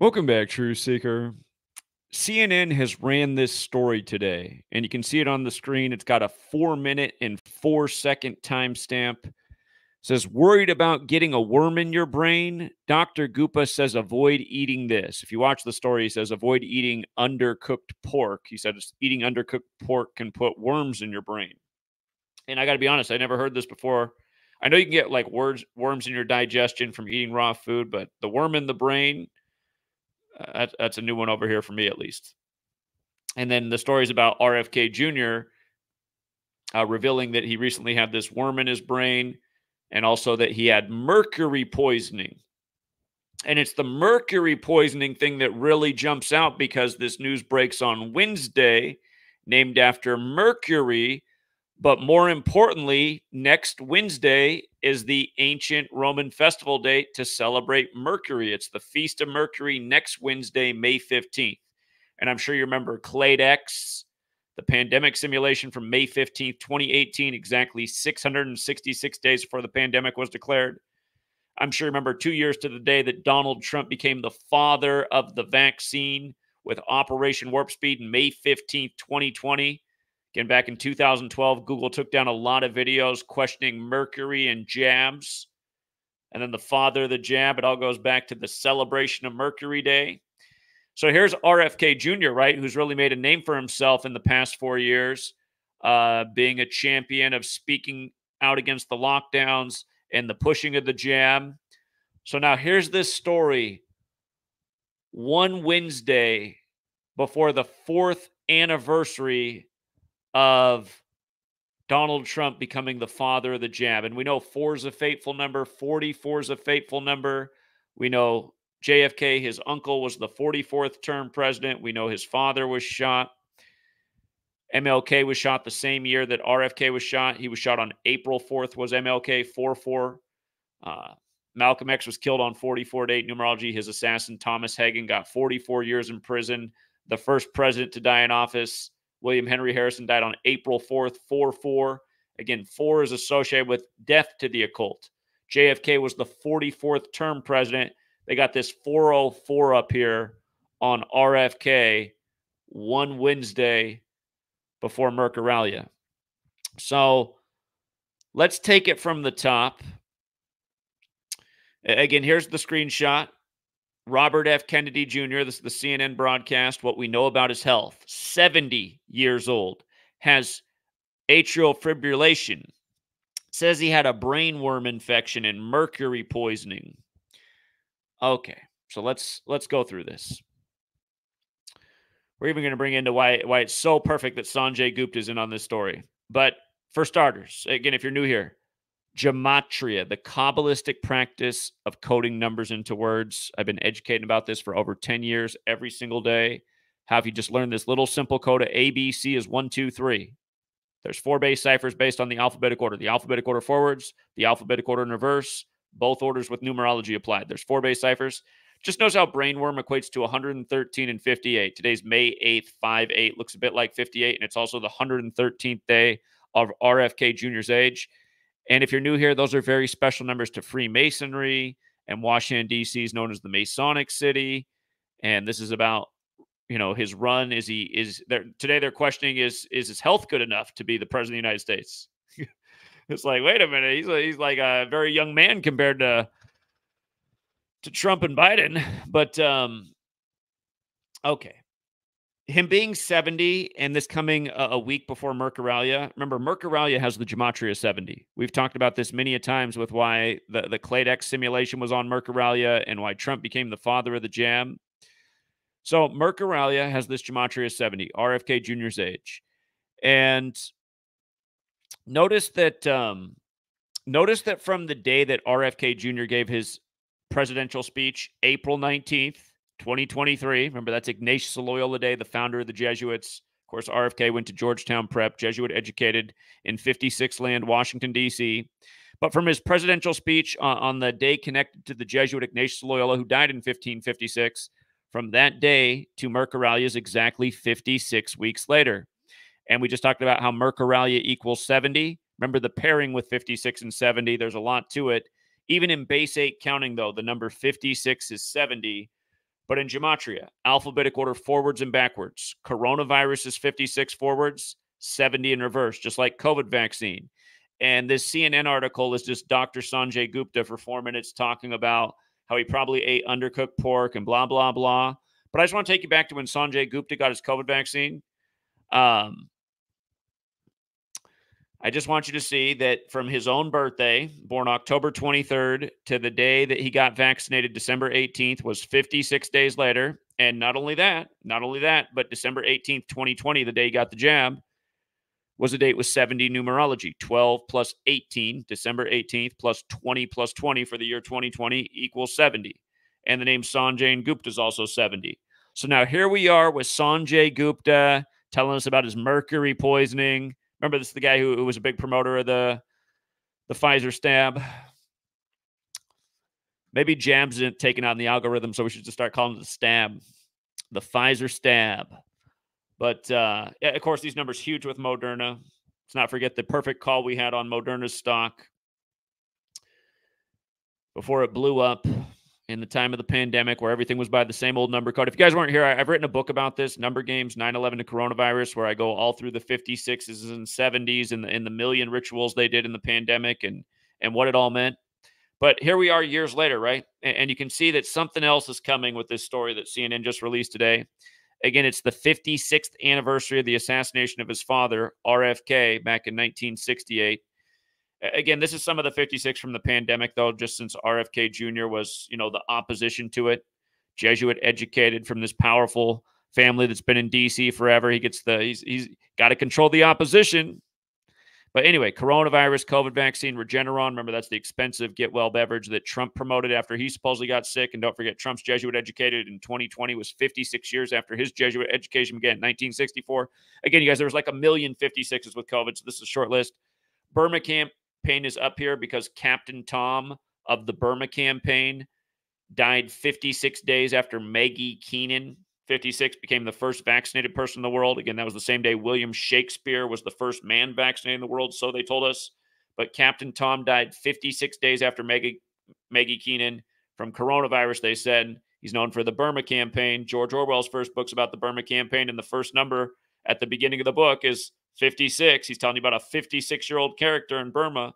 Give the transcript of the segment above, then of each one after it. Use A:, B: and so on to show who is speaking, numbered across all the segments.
A: Welcome back, True Seeker. CNN has ran this story today, and you can see it on the screen. It's got a 4-minute and 4-second timestamp. Says, worried about getting a worm in your brain? Dr. Gupa says, avoid eating this. If you watch the story, he says, avoid eating undercooked pork. He said, eating undercooked pork can put worms in your brain. And I got to be honest, I never heard this before. I know you can get like worms in your digestion from eating raw food, but the worm in the brain, that's a new one over here for me, at least. And then the stories about RFK Jr. Revealing that he recently had this worm in his brain and also that he had mercury poisoning. And it's the mercury poisoning thing that really jumps out because this news breaks on Wednesday, named after Mercury. But more importantly, next Wednesday is the ancient Roman festival date to celebrate Mercury. It's the Feast of Mercury next Wednesday, May 15th. And I'm sure you remember CLADEX, the pandemic simulation from May 15th, 2018, exactly 666 days before the pandemic was declared. I'm sure you remember 2 years to the day that Donald Trump became the father of the vaccine with Operation Warp Speed in May 15th, 2020. Again, back in 2012, Google took down a lot of videos questioning mercury and jabs. And then the father of the jab, it all goes back to the celebration of Mercury Day. So here's RFK Jr., right, who's really made a name for himself in the past 4 years, being a champion of speaking out against the lockdowns and the pushing of the jab. So now here's this story. One Wednesday before the 4th anniversary of Donald Trump becoming the father of the jab. And we know 4 is a fateful number. 44 is a fateful number. We know JFK, his uncle, was the 44th term president. We know his father was shot. MLK was shot the same year that RFK was shot. He was shot on April 4th, was MLK, 4-4. Malcolm X was killed on 44 date numerology. His assassin, Thomas Hagen, got 44 years in prison. The first president to die in office, William Henry Harrison, died on April 4th, 4-4. Again, 4 is associated with death to the occult. JFK was the 44th term president. They got this 404 up here on RFK one Wednesday before Mercuralia. So let's take it from the top. Again, here's the screenshot. Robert F. Kennedy Jr., this is the CNN broadcast, what we know about his health. 70 years old, has atrial fibrillation, says he had a brain worm infection and mercury poisoning. Okay, so let's go through this. We're even going to bring into why it's so perfect that Sanjay Gupta is in on this story. But for starters, again, if you're new here, gematria, the Kabbalistic practice of coding numbers into words. I've been educating about this for over 10 years, every single day. How if you just learn this little simple code of ABC is 1, 2, 3. There's 4 base ciphers based on the alphabetic order. The alphabetic order forwards, the alphabetic order in reverse, both orders with numerology applied. There's 4 base ciphers. Just notice how brainworm equates to 113 and 58. Today's May 8th, 5-8. Looks a bit like 58, and it's also the 113th day of RFK Jr.'s age. And if you're new here, those are very special numbers to Freemasonry, and Washington, D.C. is known as the Masonic City. And this is about, his run. Today they're questioning, is his health good enough to be the president of the United States? It's like, wait a minute. He's like a very young man compared to Trump and Biden. But, okay. Him being 70 and this coming a week before Mercuralia. Remember, Mercuralia has the gematria 70. We've talked about this many a times with why the CLADEX simulation was on Mercuralia and why Trump became the father of the jab. So Mercuralia has this gematria 70, RFK Jr.'s age. And notice that from the day that RFK Jr. gave his presidential speech, April 19th, 2023. Remember, that's Ignatius Loyola Day, the founder of the Jesuits. Of course, RFK went to Georgetown Prep, Jesuit educated in 56 land, Washington, D.C. But from his presidential speech on the day connected to the Jesuit Ignatius Loyola, who died in 1556, from that day to Mercuralia is exactly 56 weeks later. And we just talked about how Mercuralia equals 70. Remember the pairing with 56 and 70. There's a lot to it. Even in base 8 counting, though, the number 56 is 70. But in gematria, alphabetic order forwards and backwards. Coronavirus is 56 forwards, 70 in reverse, just like COVID vaccine. And this CNN article is just Dr. Sanjay Gupta for 4 minutes talking about how he probably ate undercooked pork and blah, blah, blah. But I just want to take you back to when Sanjay Gupta got his COVID vaccine. I just want you to see that from his own birthday, born October 23rd, to the day that he got vaccinated, December 18th, was 56 days later. And not only that, but December 18th, 2020, the day he got the jab, was a date with 70 numerology. 12 plus 18, December 18th, plus 20 plus 20 for the year 2020 equals 70. And the name Sanjay Gupta is also 70. So now here we are with Sanjay Gupta telling us about his mercury poisoning. Remember, this is the guy who was a big promoter of the Pfizer stab. Maybe jabs isn't taken out in the algorithm, so we should just start calling it the stab. The Pfizer stab. But, yeah, of course, these numbers huge with Moderna. Let's not forget the perfect call we had on Moderna's stock before it blew up in the time of the pandemic, where everything was by the same old number code. If you guys weren't here, I've written a book about this, Number Games, 9/11 to Coronavirus, where I go all through the 56s and 70s and the million rituals they did in the pandemic and what it all meant. But here we are years later, right? And you can see that something else is coming with this story that CNN just released today. Again, it's the 56th anniversary of the assassination of his father, RFK, back in 1968. Again, this is some of the 56 from the pandemic, though, just since RFK Jr. was, the opposition to it. Jesuit educated from this powerful family that's been in D.C. forever. He's got to control the opposition. But anyway, coronavirus, COVID vaccine, Regeneron. Remember, that's the expensive get-well beverage that Trump promoted after he supposedly got sick. And don't forget, Trump's Jesuit educated in 2020 was 56 years after his Jesuit education began in 1964. Again, you guys, there was like a million 56s with COVID, so this is a short list. Burma campaign is up here because Captain Tom of the Burma campaign died 56 days after Maggie Keenan, 56, became the first vaccinated person in the world. Again, that was the same day William Shakespeare was the first man vaccinated in the world, so they told us. But Captain Tom died 56 days after Maggie Keenan from coronavirus, they said. He's known for the Burma campaign. George Orwell's first book's about the Burma campaign, and the first number at the beginning of the book is 56. He's telling you about a 56-year-old character in Burma.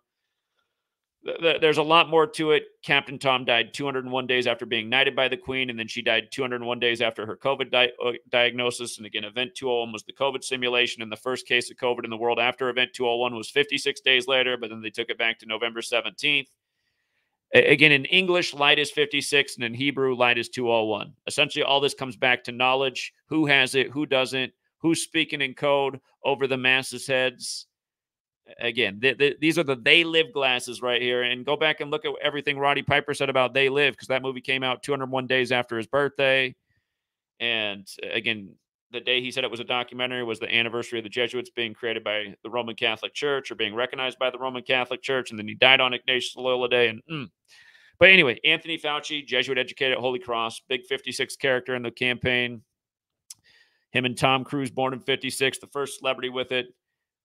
A: There's a lot more to it. Captain Tom died 201 days after being knighted by the Queen, and then she died 201 days after her COVID diagnosis. And again, Event 201 was the COVID simulation, and the first case of COVID in the world after Event 201 was 56 days later, but then they took it back to November 17th. Again, in English, light is 56, and in Hebrew, light is 201. Essentially, all this comes back to knowledge. Who has it? Who doesn't? Who's speaking in code over the masses' heads? Again, these are the They Live glasses right here. And go back and look at everything Roddy Piper said about They Live, because that movie came out 201 days after his birthday. And again, the day he said it was a documentary was the anniversary of the Jesuits being created by the Roman Catholic Church, or being recognized by the Roman Catholic Church. And then he died on Ignatius Loyola Day. But anyway, Anthony Fauci, Jesuit educated at Holy Cross, big 56 character in the campaign. Him and Tom Cruise, born in 56, the first celebrity with it,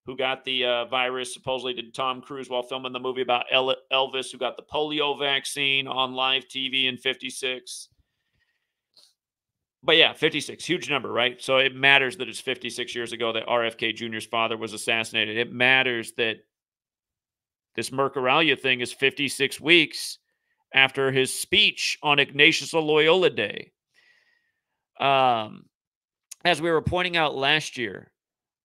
A: who got the virus, supposedly did Tom Cruise while filming the movie about Elvis, who got the polio vaccine on live TV in 56. But yeah, 56, huge number, right? So it matters that it's 56 years ago that RFK Jr.'s father was assassinated. It matters that this Mercuralia thing is 56 weeks after his speech on Ignatius Loyola Day. As we were pointing out last year,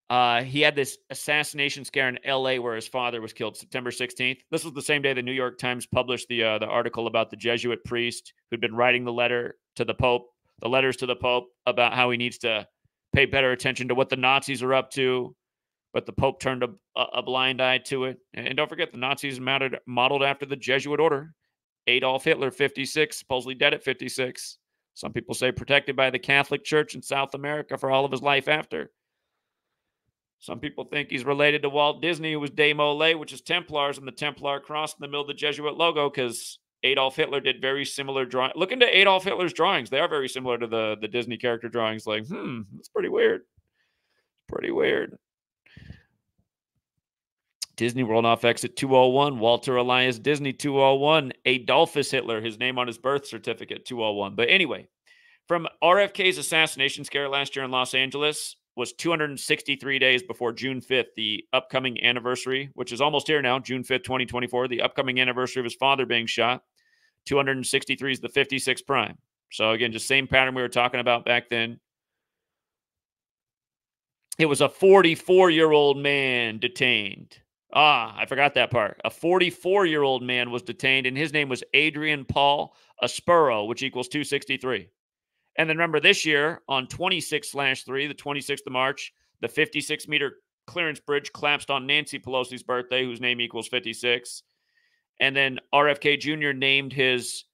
A: he had this assassination scare in L.A. where his father was killed, September 16th. This was the same day the New York Times published the article about the Jesuit priest who'd been writing the letters to the Pope about how he needs to pay better attention to what the Nazis are up to. But the Pope turned a blind eye to it. And don't forget, the Nazis modeled after the Jesuit order. Adolf Hitler, 56, supposedly dead at 56. Some people say protected by the Catholic Church in South America for all of his life after. Some people think he's related to Walt Disney, who was De Molay, which is Templars, and the Templar cross in the middle of the Jesuit logo, because Adolf Hitler did very similar drawings. Look into Adolf Hitler's drawings. They are very similar to the Disney character drawings. Like, that's pretty weird. Pretty weird. Disney World off exit 201. Walter Elias Disney 201. Adolphus Hitler, his name on his birth certificate 201. But anyway, From RFK's assassination scare last year in Los Angeles was 263 days before June 5th, the upcoming anniversary, which is almost here now, June 5th, 2024, the upcoming anniversary of his father being shot. 263 is the 56th prime. So again, just same pattern we were talking about back then. It was a 44-year-old man detained. I forgot that part. A 44-year-old man was detained, and his name was Adrian Paul Aspuro, which equals 263. And then remember this year on 26/3, the 26th of March, the 56-meter clearance bridge collapsed on Nancy Pelosi's birthday, whose name equals 56. And then RFK Jr. named his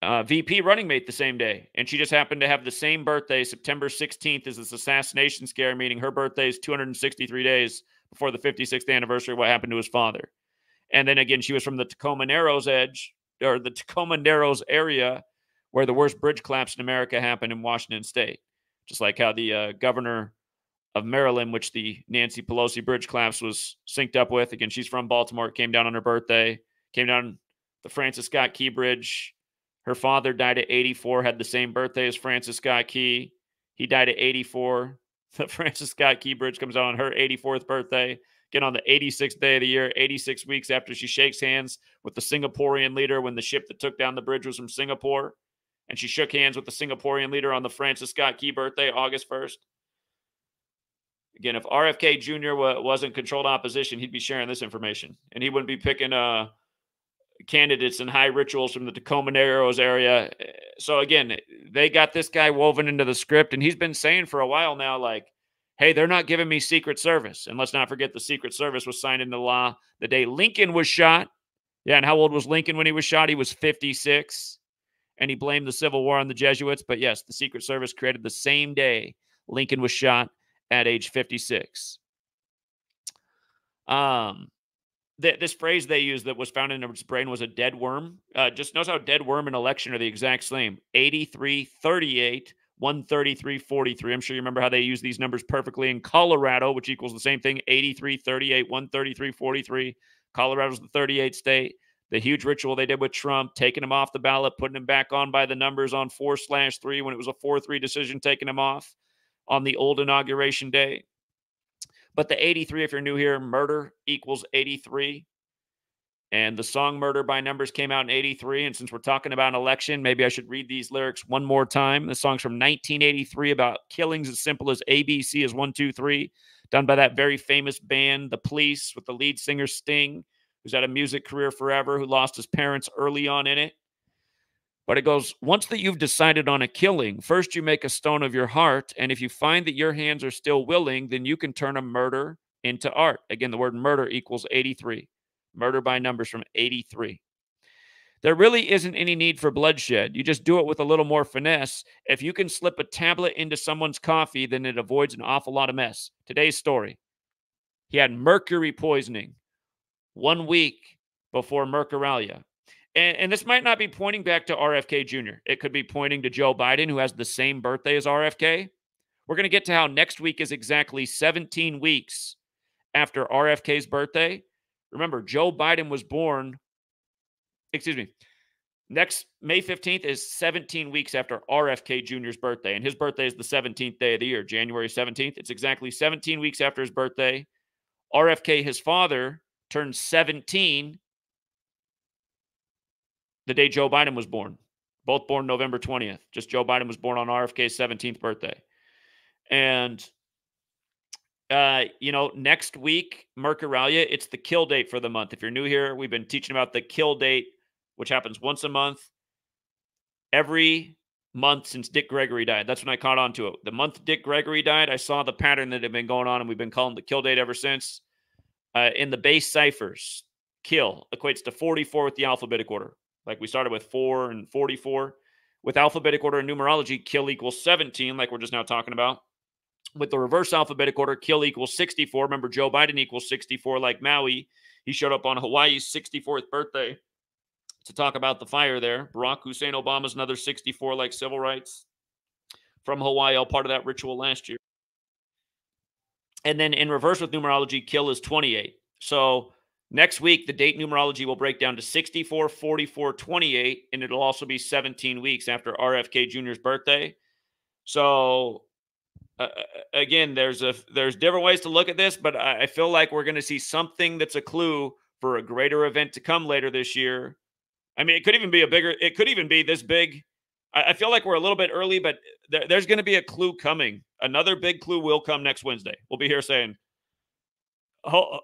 A: VP running mate the same day. And she just happened to have the same birthday, September 16th, as this assassination scare, meaning her birthday is 263 days before the 56th anniversary of what happened to his father. And then again, she was from the Tacoma Narrows area where the worst bridge collapse in America happened in Washington State. Just like how the governor of Maryland, which the Nancy Pelosi bridge collapse was synced up with. Again, she's from Baltimore. It came down on her birthday. Came down the Francis Scott Key Bridge. Her father died at 84, had the same birthday as Francis Scott Key. He died at 84. The Francis Scott Key Bridge comes out on her 84th birthday. Again, on the 86th day of the year, 86 weeks after she shakes hands with the Singaporean leader when the ship that took down the bridge was from Singapore. And she shook hands with the Singaporean leader on the Francis Scott Key birthday, August 1st. Again, if RFK Jr. wasn't controlled opposition, he'd be sharing this information. And he wouldn't be picking candidates and high rituals from the Tacoma Narrows area. So again, they got this guy woven into the script, and he's been saying for a while now, like, hey, they're not giving me Secret Service. And let's not forget the Secret Service was signed into law the day Lincoln was shot. Yeah, and how old was Lincoln when he was shot? He was 56. And he blamed the Civil War on the Jesuits. But yes, the Secret Service created the same day Lincoln was shot at age 56. This phrase they used that was found in his brain was a dead worm. Just notice how dead worm and election are the exact same. 83, 38, 133, 43. I'm sure you remember how they use these numbers perfectly in Colorado, which equals the same thing. 83, 38, 133, 43. Colorado's the 38th state. The huge ritual they did with Trump, taking him off the ballot, putting him back on by the numbers on 4/3 when it was a 4-3 decision, taking him off on the old inauguration day. But the 83, if you're new here, murder equals 83. And the song Murder by Numbers came out in 83. And since we're talking about an election, maybe I should read these lyrics one more time. The song's from 1983 about killings as simple as ABC is 1, 2, 3, done by that very famous band, The Police, with the lead singer Sting, who's had a music career forever, who lost his parents early on in it. But it goes, once that you've decided on a killing, first you make a stone of your heart, and if you find that your hands are still willing, then you can turn a murder into art. Again, the word murder equals 83. Murder by Numbers from 83. There really isn't any need for bloodshed. You just do it with a little more finesse. If you can slip a tablet into someone's coffee, then it avoids an awful lot of mess. Today's story. He had mercury poisoning 1 week before Mercuralia. And this might not be pointing back to RFK Jr. It could be pointing to Joe Biden, who has the same birthday as RFK. We're going to get to how next week is exactly 17 weeks after RFK's birthday. Remember, Joe Biden was born, next May 15th is 17 weeks after RFK Jr.'s birthday. And his birthday is the 17th day of the year, January 17th. It's exactly 17 weeks after his birthday. RFK, his father, turned 17 the day Joe Biden was born. Both born November 20th. Just Joe Biden was born on RFK's 17th birthday. And, next week, Mercuralia, it's the kill date for the month. If you're new here, we've been teaching about the kill date, which happens once a month, every month since Dick Gregory died. That's when I caught on to it. The month Dick Gregory died, I saw the pattern that had been going on, and we've been calling the kill date ever since. In the base ciphers, kill equates to 44 with the alphabetic order. Like we started with 4 and 44. With alphabetic order and numerology, kill equals 17, like we're just now talking about. With the reverse alphabetic order, kill equals 64. Remember, Joe Biden equals 64 like Maui. He showed up on Hawaii's 64th birthday to talk about the fire there. Barack Hussein Obama's another 64 like civil rights from Hawaii, all part of that ritual last year. And then in reverse with numerology, kill is 28. So Next week, the date numerology will break down to 64, 44, 28, and it'll also be 17 weeks after RFK Jr.'s birthday. So again, there's different ways to look at this, but I feel like we're going to see something that's a clue for a greater event to come later this year. I mean, it could even be it could even be this big. I feel like we're a little bit early, but there's going to be a clue coming. Another big clue will come next Wednesday. We'll be here saying, oh,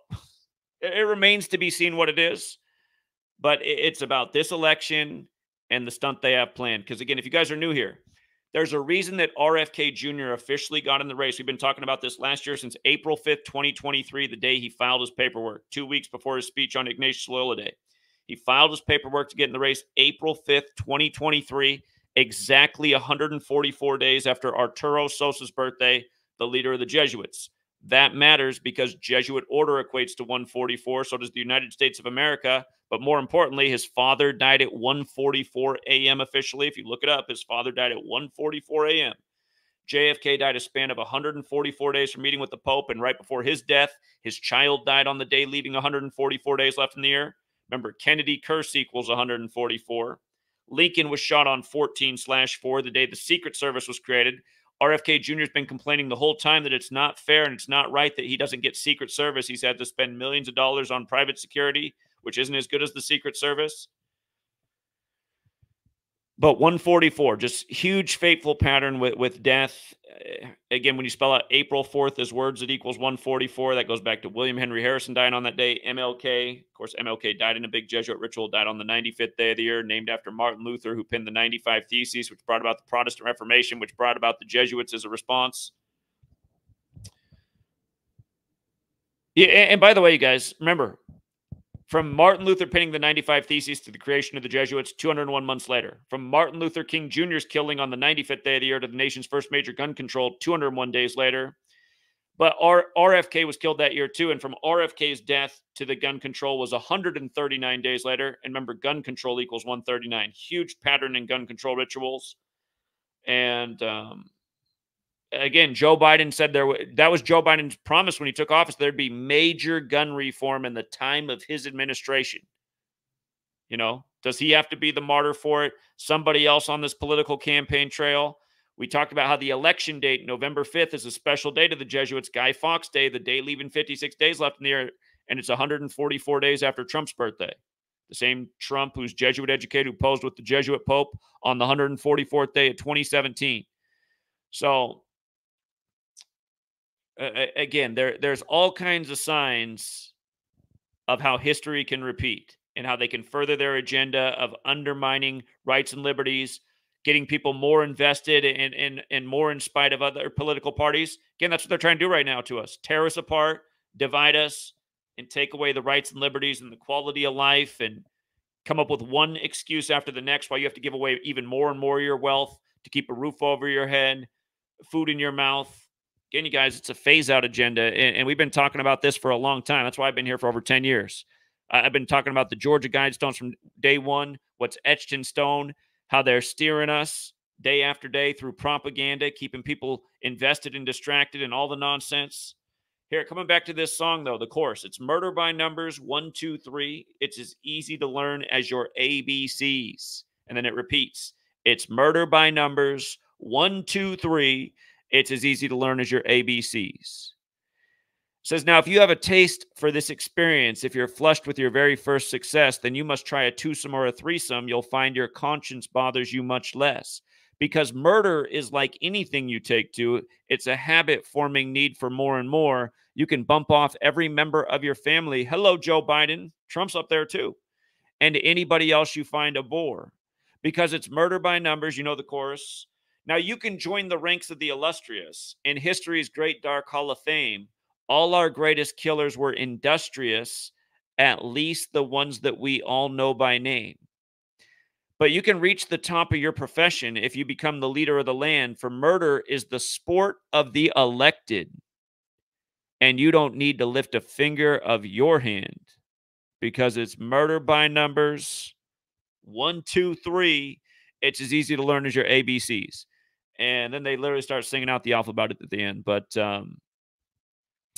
A: it remains to be seen what it is, but it's about this election and the stunt they have planned. Because again, if you guys are new here, there's a reason that RFK Jr. officially got in the race. We've been talking about this last year since April 5th, 2023, the day he filed his paperwork, 2 weeks before his speech on Ignatius Loyola Day. He filed his paperwork to get in the race April 5th, 2023, exactly 144 days after Arturo Sosa's birthday, the leader of the Jesuits. That matters because Jesuit order equates to 144. So does the United States of America. But more importantly, his father died at 1:44 a.m. officially. If you look it up, his father died at 1:44 a.m. JFK died a span of 144 days from meeting with the Pope. And right before his death, his child died on the day, leaving 144 days left in the year. Remember, Kennedy curse equals 144. Lincoln was shot on 14/4, the day the Secret Service was created. RFK Jr. has been complaining the whole time that it's not fair and it's not right that he doesn't get Secret Service. He's had to spend millions of dollars on private security, which isn't as good as the Secret Service. But 144, just huge fateful pattern with death. Again, when you spell out April 4th as words, it equals 144. That goes back to William Henry Harrison dying on that day. MLK, of course, MLK died in a big Jesuit ritual, died on the 95th day of the year, named after Martin Luther, who penned the 95 Theses, which brought about the Protestant Reformation, which brought about the Jesuits as a response. Yeah, and by the way, you guys, remember, from Martin Luther penning the 95 Theses to the creation of the Jesuits 201 months later. From Martin Luther King Jr.'s killing on the 95th day of the year to the nation's first major gun control 201 days later. But RFK was killed that year too. And from RFK's death to the gun control was 139 days later. And remember, gun control equals 139. Huge pattern in gun control rituals. And again, Joe Biden said that was Joe Biden's promise when he took office. There'd be major gun reform in the time of his administration. You know, does he have to be the martyr for it? Somebody else on this political campaign trail? We talked about how the election date, November 5th, is a special day to the Jesuits, Guy Fawkes Day, the day leaving 56 days left in the year, and it's 144 days after Trump's birthday. The same Trump who's Jesuit educated, who posed with the Jesuit Pope on the 144th day of 2017. So, again, there's all kinds of signs of how history can repeat and how they can further their agenda of undermining rights and liberties, getting people more invested and more in spite of other political parties. Again, that's what they're trying to do right now to us. Tear us apart, divide us, and take away the rights and liberties and the quality of life and come up with one excuse after the next while you have to give away even more and more of your wealth to keep a roof over your head, food in your mouth. Again, you guys, it's a phase-out agenda, and we've been talking about this for a long time. That's why I've been here for over 10 years. I've been talking about the Georgia Guidestones from day one, what's etched in stone, how they're steering us day after day through propaganda, keeping people invested and distracted and all the nonsense. Here, coming back to this song, though, the chorus. It's Murder by Numbers, 1, 2, 3. It's as easy to learn as your ABCs. And then it repeats. It's Murder by Numbers, 1, 2, 3. It's as easy to learn as your ABCs. It says, now, if you have a taste for this experience, if you're flushed with your very first success, then you must try a twosome or a threesome. You'll find your conscience bothers you much less. Because murder is like anything you take to. It's a habit-forming need for more and more. You can bump off every member of your family. Hello, Joe Biden. Trump's up there too. And anybody else you find a bore. Because it's murder by numbers. You know the chorus. Now, you can join the ranks of the illustrious in history's great dark hall of fame. All our greatest killers were industrious, at least the ones that we all know by name. But you can reach the top of your profession if you become the leader of the land, for murder is the sport of the elected. And you don't need to lift a finger of your hand because it's murder by numbers. 1, 2, 3. It's as easy to learn as your ABCs. And then they literally start singing out the alphabet at the end. But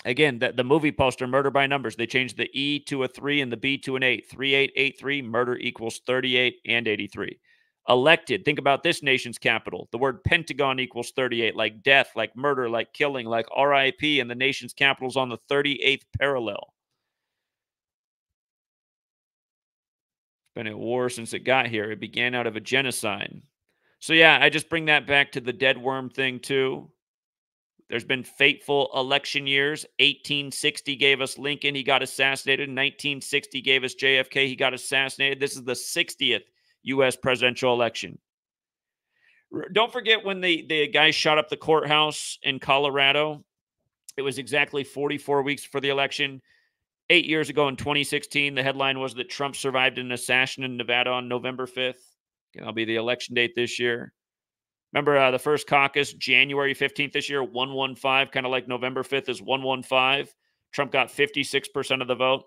A: Again, the movie poster, Murder by Numbers, they changed the E to a 3 and the B to an 8. 3883, murder equals 38 and 83. Elected, think about this nation's capital. The word Pentagon equals 38, like death, like murder, like killing, like RIP, and the nation's capital is on the 38th parallel. It's been at war since it got here. It began out of a genocide. So, yeah, I just bring that back to the dead worm thing, too. There's been fateful election years. 1860 gave us Lincoln. He got assassinated. 1960 gave us JFK. He got assassinated. This is the 60th U.S. presidential election. Don't forget when the guy shot up the courthouse in Colorado. It was exactly 44 weeks for the election. 8 years ago in 2016, the headline was that Trump survived an assassin in Nevada on November 5th. That'll be the election date this year. Remember the first caucus, January 15th this year, 115, kind of like November 5th is 115. Trump got 56% of the vote.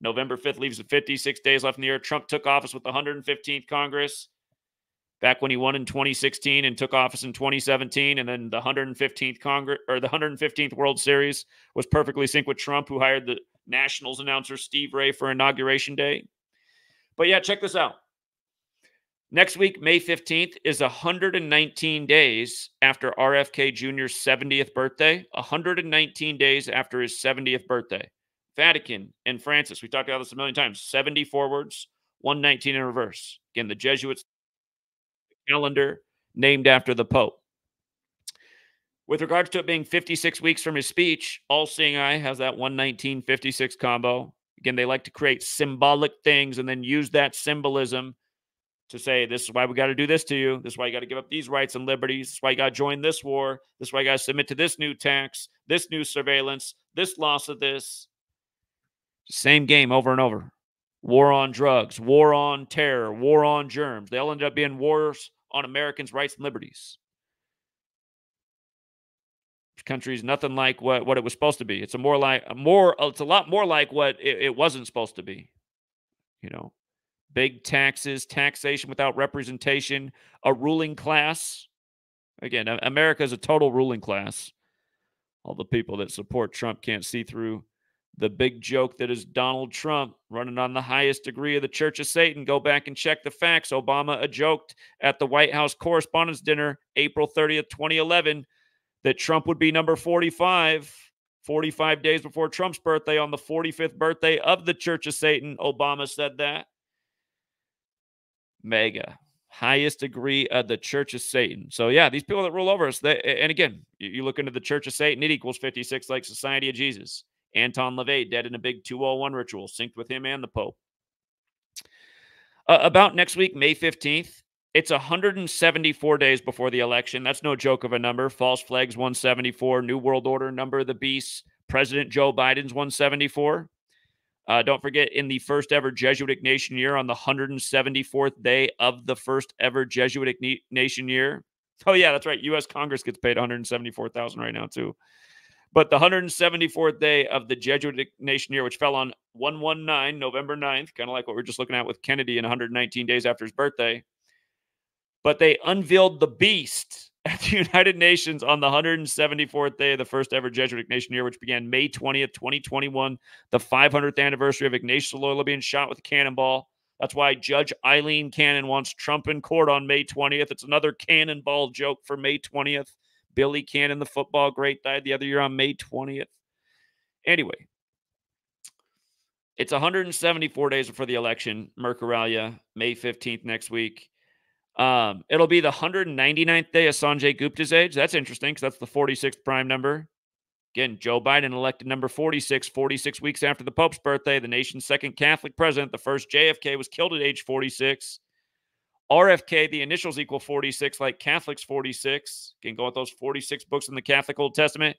A: November 5th leaves with 56 days left in the year. Trump took office with the 115th Congress back when he won in 2016 and took office in 2017. And then the 115th Congress or the 115th World Series was perfectly synced with Trump, who hired the Nationals announcer Steve Ray for Inauguration Day. But yeah, check this out. Next week, May 15th, is 119 days after RFK Jr.'s 70th birthday. 119 days after his 70th birthday. Vatican and Francis, we talked about this a million times. 70 forwards, 119 in reverse. Again, the Jesuits calendar named after the Pope. With regards to it being 56 weeks from his speech, All Seeing Eye has that 119-56 combo. Again, they like to create symbolic things and then use that symbolism to say, this is why we got to do this to you. This is why you got to give up these rights and liberties. This is why you got to join this war. This is why you got to submit to this new tax, this new surveillance, this loss of this. Same game over and over. War on drugs, war on terror, war on germs. They all end up being wars on Americans' rights and liberties. This country's nothing like what it was supposed to be. It's it's a lot more like what it wasn't supposed to be. You know. Big taxes, taxation without representation, a ruling class. Again, America is a total ruling class. All the people that support Trump can't see through the big joke that is Donald Trump running on the highest degree of the Church of Satan. Go back and check the facts. Obama joked at the White House Correspondents' Dinner, April 30th, 2011, that Trump would be number 45. 45 days before Trump's birthday, on the 45th birthday of the Church of Satan, Obama said that. Mega, highest degree of the Church of Satan. So yeah, these people that rule over us, and again, you look into the Church of Satan, it equals 56, like Society of Jesus. Anton LaVey dead in a big 201 ritual, synced with him and the Pope. About next week, May 15th, it's 174 days before the election. That's no joke of a number. False flags 174, New World Order, number of the beast. President Joe Biden's 174. Don't forget, in the first ever Jesuitic Nation year, on the 174th day of the first ever Jesuitic Nation year. Oh, yeah, that's right. U.S. Congress gets paid $174,000 right now, too. But the 174th day of the Jesuitic Nation year, which fell on 119, November 9th, kind of like what we're just looking at with Kennedy in 119 days after his birthday. But they unveiled the beast at the United Nations on the 174th day of the first ever Jesuitic Nation year, which began May 20th, 2021, the 500th anniversary of Ignatius Loyola being shot with a cannonball. That's why Judge Eileen Cannon wants Trump in court on May 20th. It's another cannonball joke for May 20th. Billy Cannon, the football great, died the other year on May 20th. Anyway, it's 174 days before the election, Mercuralia, May 15th next week. It'll be the 199th day of Sanjay Gupta's age. That's interesting because that's the 46th prime number. Again, Joe Biden elected number 46, 46 weeks after the Pope's birthday, the nation's second Catholic president. The first JFK was killed at age 46. RFK, the initials equal 46, like Catholics 46. Can go with those 46 books in the Catholic Old Testament.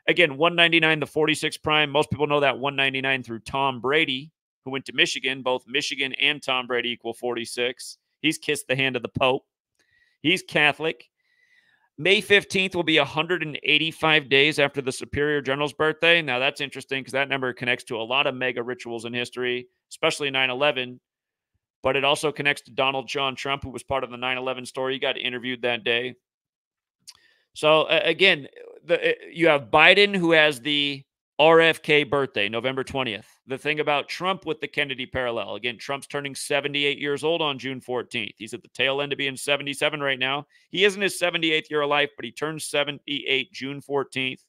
A: Again, 199, the 46 prime. Most people know that 199 through Tom Brady, who went to Michigan. Both Michigan and Tom Brady equal 46. He's kissed the hand of the Pope. He's Catholic. May 15th will be 185 days after the Superior General's birthday. Now, that's interesting because that number connects to a lot of mega rituals in history, especially 9/11. But it also connects to Donald John Trump, who was part of the 9/11 story. He got interviewed that day. So, again, you have Biden, who has the RFK birthday, November 20th. The thing about Trump with the Kennedy parallel, again, Trump's turning 78 years old on June 14th. He's at the tail end of being 77 right now. He is in his 78th year of life, but he turns 78 June 14th.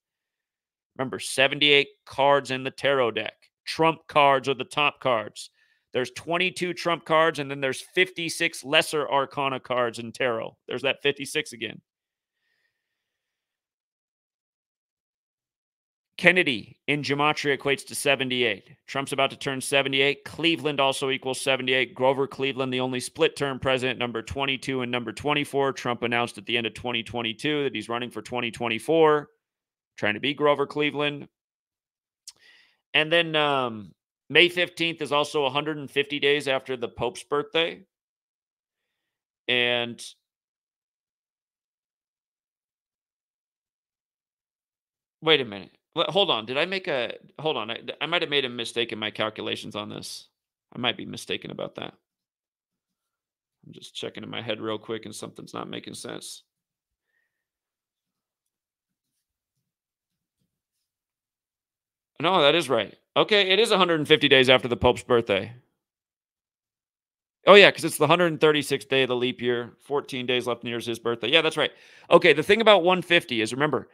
A: Remember, 78 cards in the tarot deck. Trump cards are the top cards. There's 22 Trump cards, and then there's 56 lesser arcana cards in tarot. There's that 56 again. Kennedy in gematria equates to 78. Trump's about to turn 78. Cleveland also equals 78. Grover Cleveland, the only split-term president, number 22 and number 24. Trump announced at the end of 2022 that he's running for 2024, trying to beat Grover Cleveland. And then May 15th is also 150 days after the Pope's birthday. And wait a minute. Hold on. Did I make a... Hold on. I might have made a mistake in my calculations on this. I might be mistaken about that. I'm just checking in my head real quick and something's not making sense. No, that is right. Okay, it is 150 days after the Pope's birthday. Oh, yeah, because it's the 136th day of the leap year. 14 days left in the year is his birthday. Yeah, that's right. Okay, the thing about 150 is, remember,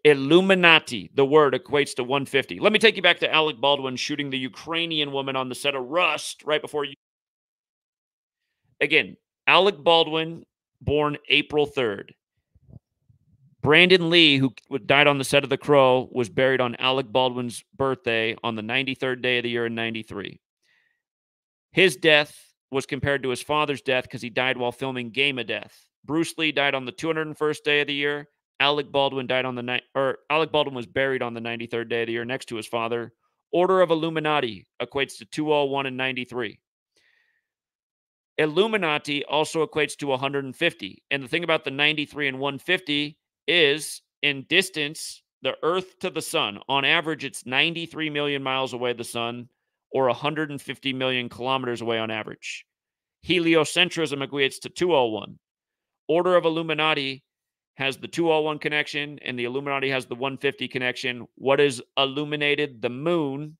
A: Illuminati, the word, equates to 150. Let me take you back to Alec Baldwin shooting the Ukrainian woman on the set of Rust right before you. Again, Alec Baldwin, born April 3rd. Brandon Lee, who died on the set of The Crow, was buried on Alec Baldwin's birthday on the 93rd day of the year in 93. His death was compared to his father's death because he died while filming Game of Death. Bruce Lee died on the 201st day of the year. Alec Baldwin died on the Alec Baldwin was buried on the 93rd day of the year next to his father. Order of Illuminati equates to 201 and 93. Illuminati also equates to 150. And the thing about the 93 and 150 is, in distance, the Earth to the sun, on average, it's 93 million miles away the sun, or 150 million kilometers away on average. Heliocentrism equates to 201. Order of Illuminati has the 201 connection, and the Illuminati has the 150 connection. What is illuminated? The moon.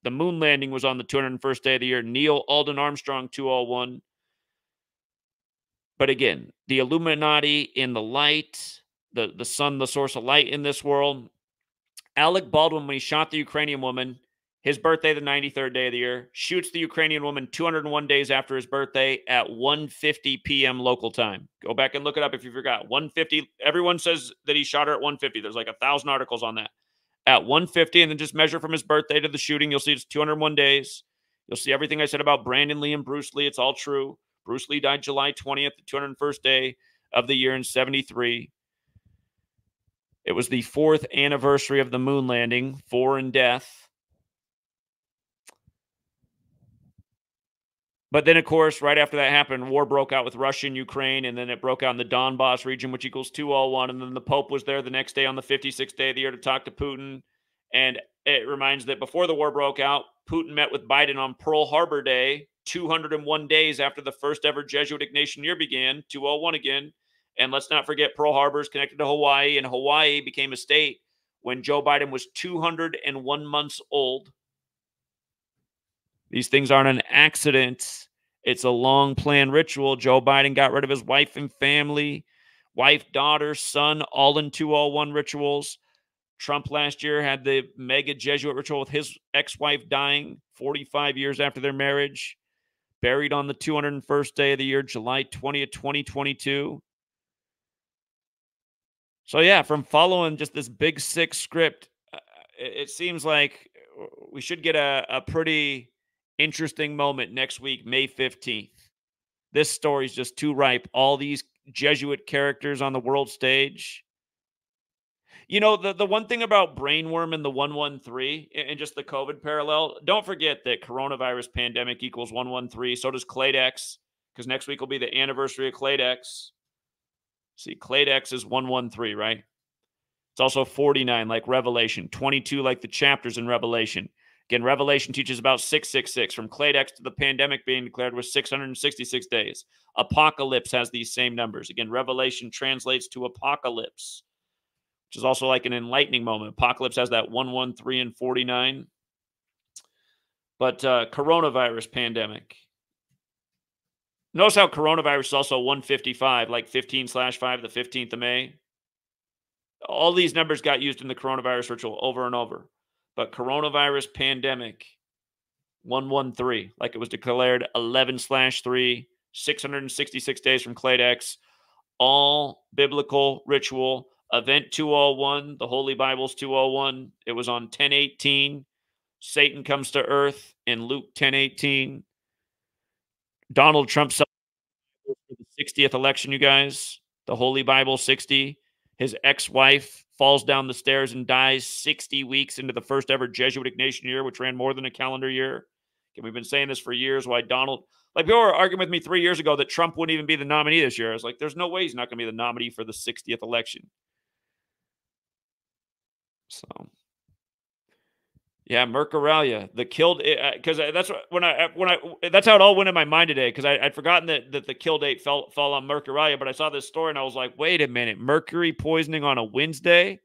A: The moon landing was on the 201st day of the year. Neil Alden Armstrong, 201. But again, the Illuminati in the light, the sun, the source of light in this world. Alec Baldwin, when he shot the Ukrainian woman, his birthday, the 93rd day of the year, shoots the Ukrainian woman 201 days after his birthday at 1:50 p.m. local time. Go back and look it up if you forgot. 1:50. Everyone says that he shot her at 1:50. There's like 1,000 articles on that. At 1:50, and then just measure from his birthday to the shooting. You'll see it's 201 days. You'll see everything I said about Brandon Lee and Bruce Lee. It's all true. Bruce Lee died July 20th, the 201st day of the year in 73. It was the 4th anniversary of the moon landing, 4 in death. But then, of course, right after that happened, war broke out with Russia and Ukraine, and then it broke out in the Donbass region, which equals 201. And then the Pope was there the next day on the 56th day of the year to talk to Putin. And it reminds that before the war broke out, Putin met with Biden on Pearl Harbor Day, 201 days after the first ever Jesuit Ignatian year began, 201 again. And let's not forget, Pearl Harbor is connected to Hawaii, and Hawaii became a state when Joe Biden was 201 months old. These things aren't an accident. It's a long planned ritual. Joe Biden got rid of his wife and family, wife, daughter, son, all in 201 rituals. Trump last year had the mega Jesuit ritual with his ex-wife dying 45 years after their marriage, buried on the 201st day of the year, July 20th, 2022. So yeah, from following just this big sick script, it seems like we should get a pretty interesting moment next week, May 15th. This story's just too ripe. All these Jesuit characters on the world stage. You know, the one thing about Brainworm and the 113 and just the COVID parallel, don't forget that coronavirus pandemic equals 113. So does Cladex, because next week will be the anniversary of Cladex. See, Cladex is 113, right? It's also 49 like Revelation, 22 like the chapters in Revelation. Again, Revelation teaches about 666. From Cladex to the pandemic being declared was 666 days. Apocalypse has these same numbers. Again, Revelation translates to apocalypse. which is also like an enlightening moment. Apocalypse has that 113 and 49. But coronavirus pandemic. Notice how coronavirus is also 155, like 15/5, the 15th of May. All these numbers got used in the coronavirus ritual over and over. But coronavirus pandemic, 113, like it was declared 11/3, 666 days from Cladex, all biblical ritual. Event 201, the Holy Bible's 201. It was on 10/18. Satan comes to earth in Luke 10/18. Donald Trump for the 60th election, you guys. The Holy Bible 60. His ex-wife falls down the stairs and dies 60 weeks into the first ever Jesuit Ignatian year, which ran more than a calendar year. And we've been saying this for years, why Donald, like people were arguing with me 3 years ago that Trump wouldn't even be the nominee this year. I was like, there's no way he's not going to be the nominee for the 60th election. So, yeah, Mercuralia, the killed, because that's that's how it all went in my mind today. Because I'd forgotten that the kill date fell on Mercuralia, but I saw this story and I was like, wait a minute, mercury poisoning on a Wednesday.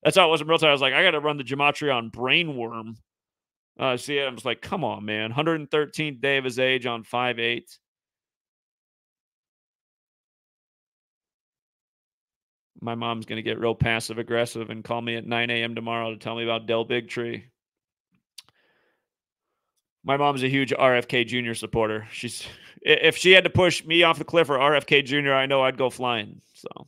A: That's how it was in real time. I was like, I got to run the gematria on brainworm. See, I was like, come on, man, 113th day of his age on 5/8. My mom's gonna get real passive aggressive and call me at 9 a.m. tomorrow to tell me about Del Bigtree. My mom's a huge RFK Jr. supporter. If she had to push me off the cliff or RFK Jr., I know I'd go flying. So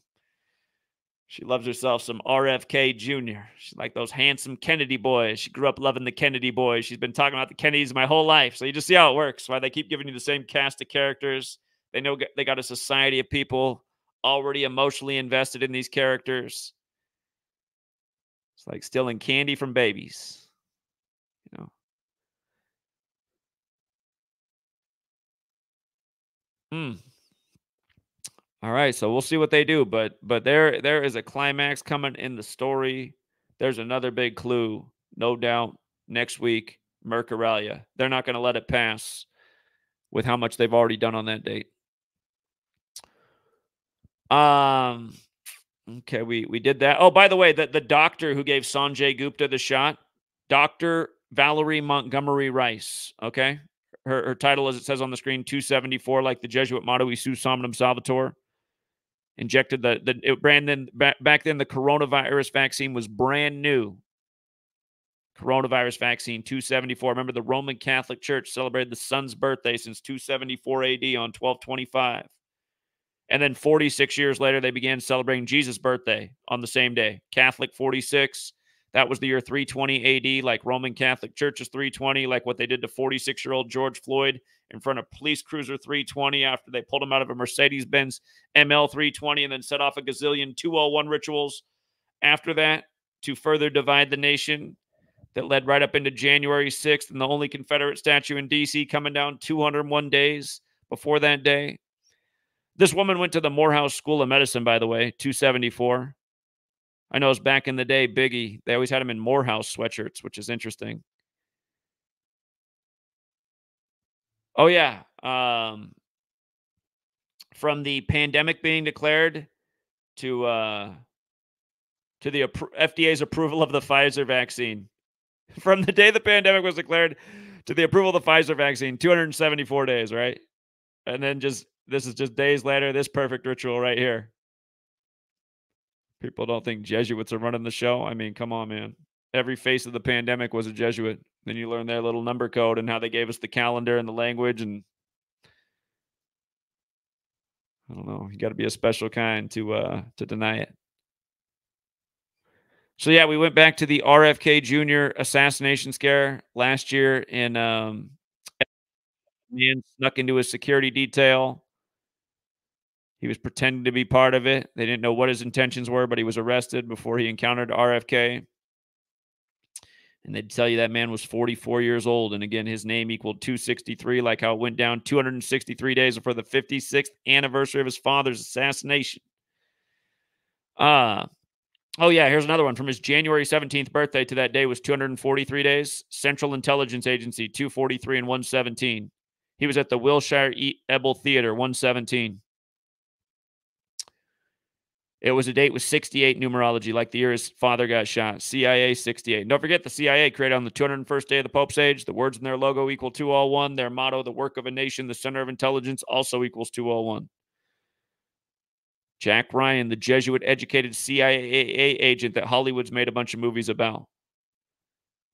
A: she loves herself some RFK Jr. She's like those handsome Kennedy boys. She grew up loving the Kennedy boys. She's been talking about the Kennedys my whole life. So you just see how it works. Why they keep giving you the same cast of characters. They know they got a society of people already emotionally invested in these characters. It's like stealing candy from babies, you know. All right, so we'll see what they do, but there is a climax coming in the story. There's another big clue, no doubt. Next week, Mercuralia. They're not going to let it pass with how much they've already done on that date. Okay, we did that. Oh, by the way, the doctor who gave Sanjay Gupta the shot, Dr. Valerie Montgomery Rice, okay? Her title, as it says on the screen, 274, like the Jesuit motto, "E Summum Salvator." Injected back then the coronavirus vaccine was brand new. Coronavirus vaccine 274. Remember, the Roman Catholic Church celebrated the Son's birthday since 274 AD on 12/25. And then 46 years later, they began celebrating Jesus' birthday on the same day. Catholic 46. That was the year 320 AD, like Roman Catholic Church is 320, like what they did to 46-year-old George Floyd in front of police cruiser 320 after they pulled him out of a Mercedes-Benz ML 320 and then set off a gazillion 201 rituals after that to further divide the nation that led right up into January 6th and the only Confederate statue in D.C. coming down 201 days before that day. This woman went to the Morehouse School of Medicine, by the way, 274. I know it's back in the day, Biggie. They always had him in Morehouse sweatshirts, which is interesting. Oh, yeah. From the pandemic being declared to the FDA's approval of the Pfizer vaccine. From the day the pandemic was declared to the approval of the Pfizer vaccine, 274 days, right? And then this is just days later, this perfect ritual right here. People don't think Jesuits are running the show. I mean, come on, man. Every face of the pandemic was a Jesuit. Then you learn their little number code and how they gave us the calendar and the language. And I don't know. You got to be a special kind to deny it. So, yeah, we went back to the RFK Jr. assassination scare last year in man snuck into a security detail. He was pretending to be part of it. They didn't know what his intentions were, but he was arrested before he encountered RFK. And they'd tell you that man was 44 years old. And again, his name equaled 263, like how it went down 263 days before the 56th anniversary of his father's assassination. Oh, yeah, here's another one. From his January 17th birthday to that day was 243 days. Central Intelligence Agency, 243 and 117. He was at the Wilshire Ebel Theater, 117. It was a date with 68 numerology, like the year his father got shot. CIA 68. And don't forget the CIA created on the 201st day of the Pope's age. The words in their logo equal 201. Their motto, the work of a nation, the center of intelligence, also equals 201. Jack Ryan, the Jesuit educated CIA agent that Hollywood's made a bunch of movies about.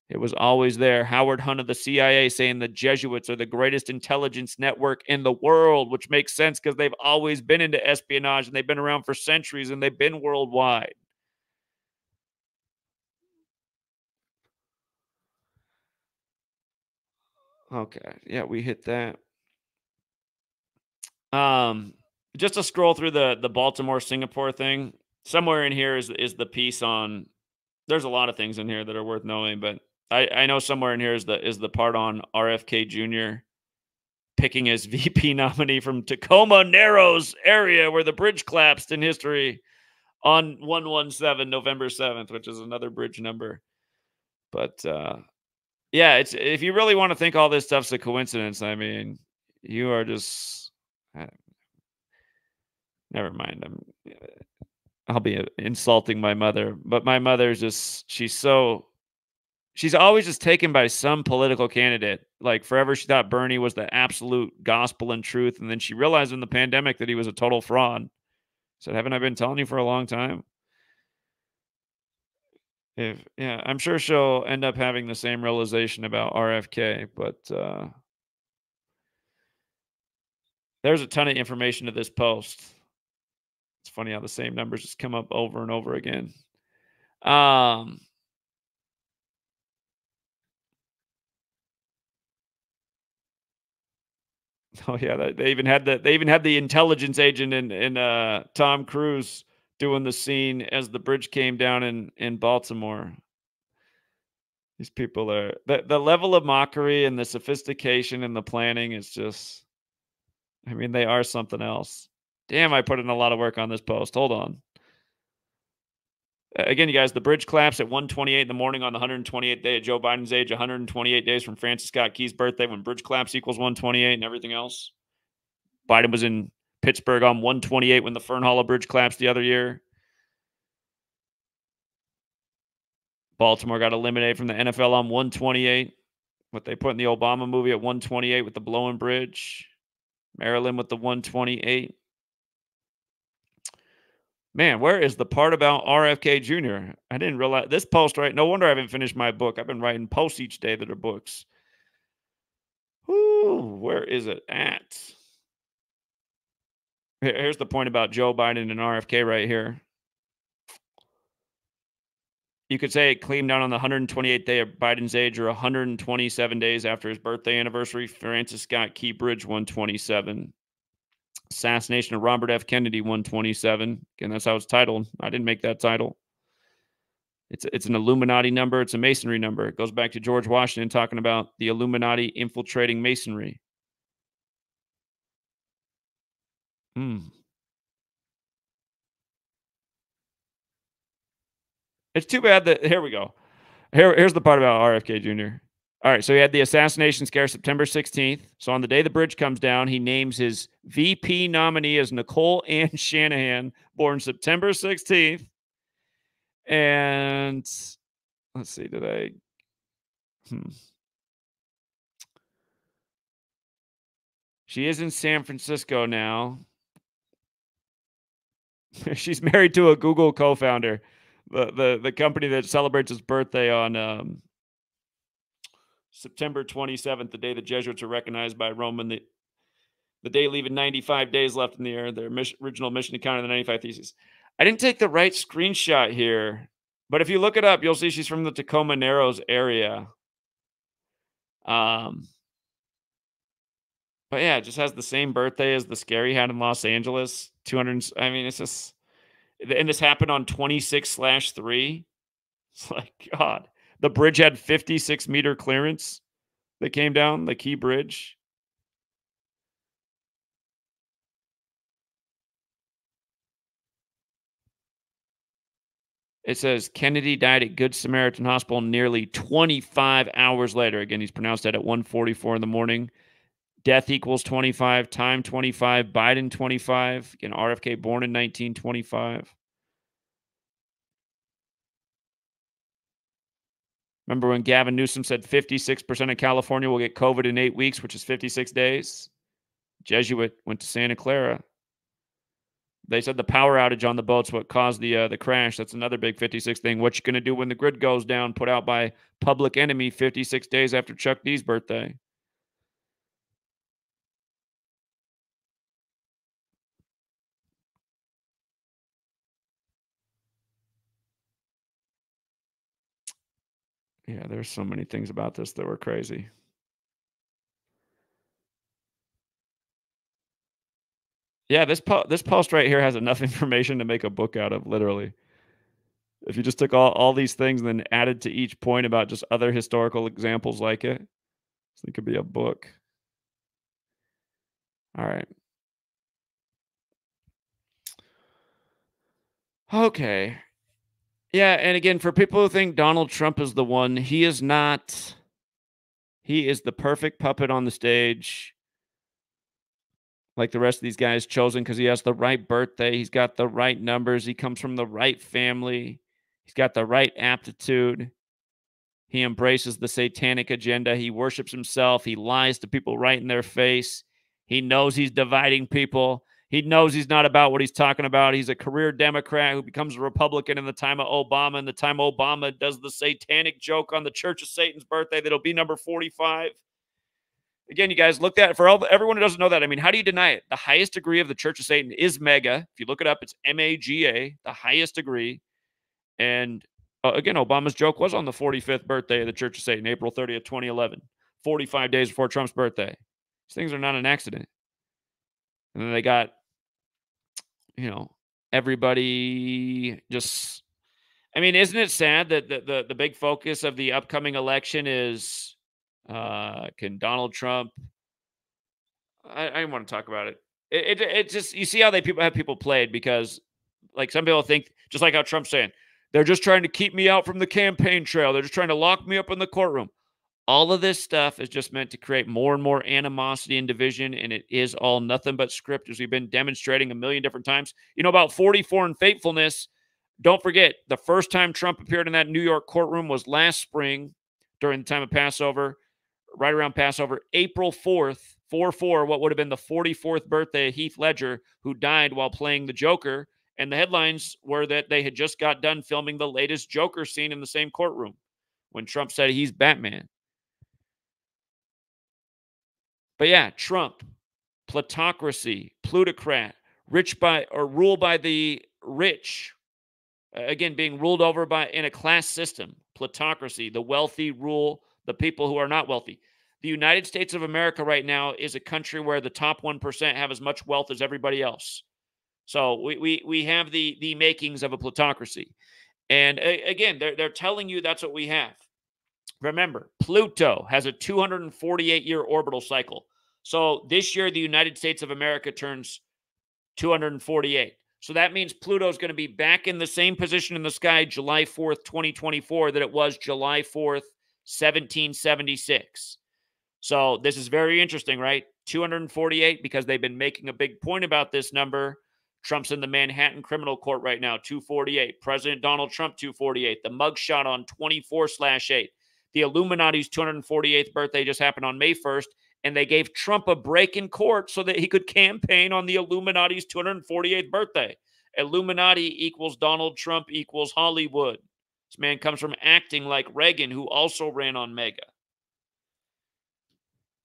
A: It was always there. Howard Hunt of the CIA saying the Jesuits are the greatest intelligence network in the world, which makes sense because they've always been into espionage and they've been around for centuries and they've been worldwide. Okay. Yeah, we hit that. Just to scroll through the Baltimore Singapore thing. Somewhere in here is the piece on. There's a lot of things in here that are worth knowing, but I know somewhere in here is the part on RFK Jr. picking his VP nominee from Tacoma Narrows area where the bridge collapsed in history on 117 November 7th, which is another bridge number. But yeah, it's if you really want to think all this stuff's a coincidence, I mean, you are just never mind. I'll be insulting my mother, but my mother's just she's always just taken by some political candidate. Like forever she thought Bernie was the absolute gospel and truth, and then she realized in the pandemic that he was a total fraud. Said, "Haven't I been telling you for a long time?" Yeah, I'm sure she'll end up having the same realization about RFK, but there's a ton of information to this post. It's funny how the same numbers just come up over and over again. Um, oh yeah, they even had the intelligence agent in Tom Cruise doing the scene as the bridge came down in Baltimore. These people are the level of mockery and the sophistication and the planning is just I mean, they are something else. Damn, I put in a lot of work on this post. Hold on. Again, you guys, the bridge collapsed at 1:28 in the morning on the 128th day of Joe Biden's age, 128 days from Francis Scott Key's birthday when bridge collapse equals 128 and everything else. Biden was in Pittsburgh on 128 when the Fern Hollow Bridge collapsed the other year. Baltimore got eliminated from the NFL on 128. What they put in the Obama movie at 128 with the blowing bridge. Maryland with the 128. Man, where is the part about RFK Jr.? I didn't realize this post, right? No wonder I haven't finished my book. I've been writing posts each day that are books. Whoo, where is it at? Here's the point about Joe Biden and RFK right here. You could say it came down on the 128th day of Biden's age or 127 days after his birthday anniversary. Francis Scott Key Bridge 127. Assassination of Robert F. Kennedy 127. Again, that's how it's titled. I didn't make that title. It's an Illuminati number. It's a masonry number. It goes back to George Washington talking about the Illuminati infiltrating masonry. It's too bad that here we go. Here's the part about RFK Jr. All right, so he had the assassination scare September 16th. So on the day the bridge comes down, he names his VP nominee as Nicole Ann Shanahan, born September 16th. And let's see, did I? She is in San Francisco now. She's married to a Google co-founder, the company that celebrates his birthday on September 27th, the day the Jesuits are recognized by Rome, and the day leaving 95 days left in the air. Their original mission to counter the 95 Theses. I didn't take the right screenshot here, but if you look it up, you'll see she's from the Tacoma Narrows area. But yeah, it just has the same birthday as the scare he had in Los Angeles. 200. I mean, it's just, and this happened on 26/3. It's like, God, the bridge had 56-meter clearance that came down, the Key Bridge. It says Kennedy died at Good Samaritan Hospital nearly 25 hours later. Again, he's pronounced dead at 1:44 in the morning. Death equals 25, time 25, Biden 25. Again, RFK born in 1925. Remember when Gavin Newsom said 56% of California will get COVID in 8 weeks, which is 56 days? Jesuit went to Santa Clara. They said the power outage on the boat's what caused the crash. That's another big 56 thing. What you going to do when the grid goes down? Put out by Public Enemy 56 days after Chuck D's birthday. Yeah, there's so many things about this that were crazy. Yeah, this post right here has enough information to make a book out of, literally. If you just took all these things and then added to each point about just other historical examples like it, it could be a book. All right. Okay. Yeah, and again, for people who think Donald Trump is the one, he is not. He is the perfect puppet on the stage, like the rest of these guys, chosen because he has the right birthday. He's got the right numbers. He comes from the right family. He's got the right aptitude. He embraces the satanic agenda. He worships himself. He lies to people right in their face. He knows he's dividing people. He knows he's not about what he's talking about. He's a career Democrat who becomes a Republican in the time of Obama. And the time Obama does the satanic joke on the Church of Satan's birthday that'll be number 45. Again, you guys looked at it for everyone who doesn't know that. I mean, how do you deny it? The highest degree of the Church of Satan is MAGA. If you look it up, it's MAGA, the highest degree. And again, Obama's joke was on the 45th birthday of the Church of Satan, April 30th, 2011, 45 days before Trump's birthday. These things are not an accident. And then they got, everybody just, I mean, isn't it sad that the big focus of the upcoming election is can Donald Trump, I don't want to talk about it. It just, you see how people have people played, because like some people think, just like how Trump's saying, they're just trying to keep me out from the campaign trail. They're just trying to lock me up in the courtroom. All of this stuff is just meant to create more and more animosity and division, and it is all nothing but script, as we've been demonstrating a million different times. About 44 and faithfulness. Don't forget, the first time Trump appeared in that New York courtroom was last spring during the time of Passover, right around Passover, April 4th, 4/4, what would have been the 44th birthday of Heath Ledger, who died while playing the Joker. And the headlines were that they had just got done filming the latest Joker scene in the same courtroom when Trump said he's Batman. But yeah, Trump, plutocracy, plutocrat, rule by the rich. Again, being ruled over by in a class system, plutocracy, the wealthy rule the people who are not wealthy. The United States of America right now is a country where the top 1% have as much wealth as everybody else. So we have the makings of a plutocracy. And again, they're telling you that's what we have. Remember, Pluto has a 248-year orbital cycle. So this year, the United States of America turns 248. So that means Pluto is going to be back in the same position in the sky July 4th, 2024, that it was July 4th, 1776. So this is very interesting, right? 248, because they've been making a big point about this number. Trump's in the Manhattan Criminal Court right now, 248. President Donald Trump, 248. The mugshot on 24/8. The Illuminati's 248th birthday just happened on May 1st, and they gave Trump a break in court so that he could campaign on the Illuminati's 248th birthday. Illuminati equals Donald Trump equals Hollywood. This man comes from acting like Reagan, who also ran on MAGA.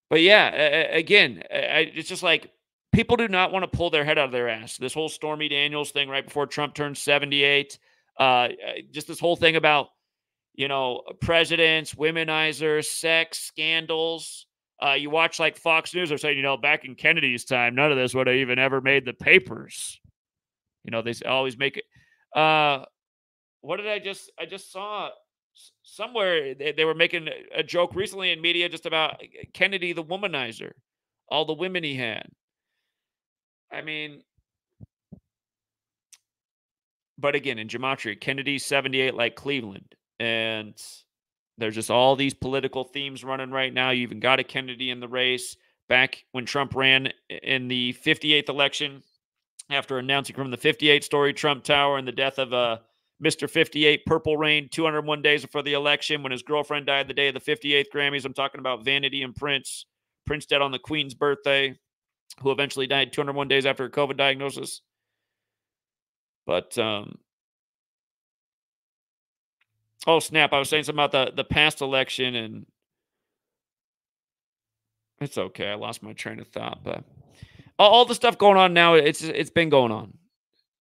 A: But yeah, again, it's just like people do not want to pull their head out of their ass. This whole Stormy Daniels thing right before Trump turned 78, just this whole thing about, presidents, womenizers, sex, scandals. You watch like Fox News, they're saying, back in Kennedy's time, none of this would have even ever made the papers. They always make it. What did I just saw somewhere they were making a joke recently in media just about Kennedy, the womanizer, all the women he had. I mean, but again, in gematria, Kennedy's 78 like Cleveland. And there's just all these political themes running right now. You even got a Kennedy in the race back when Trump ran in the 58th election after announcing from the 58 story Trump Tower and the death of Mr. 58, Purple Rain, 201 days before the election when his girlfriend died the day of the 58th Grammys. I'm talking about Vanity and Prince. Prince dead on the Queen's birthday, who eventually died 201 days after a COVID diagnosis. But, oh, snap. I was saying something about the past election, and it's okay. I lost my train of thought. But all the stuff going on now, it's been going on.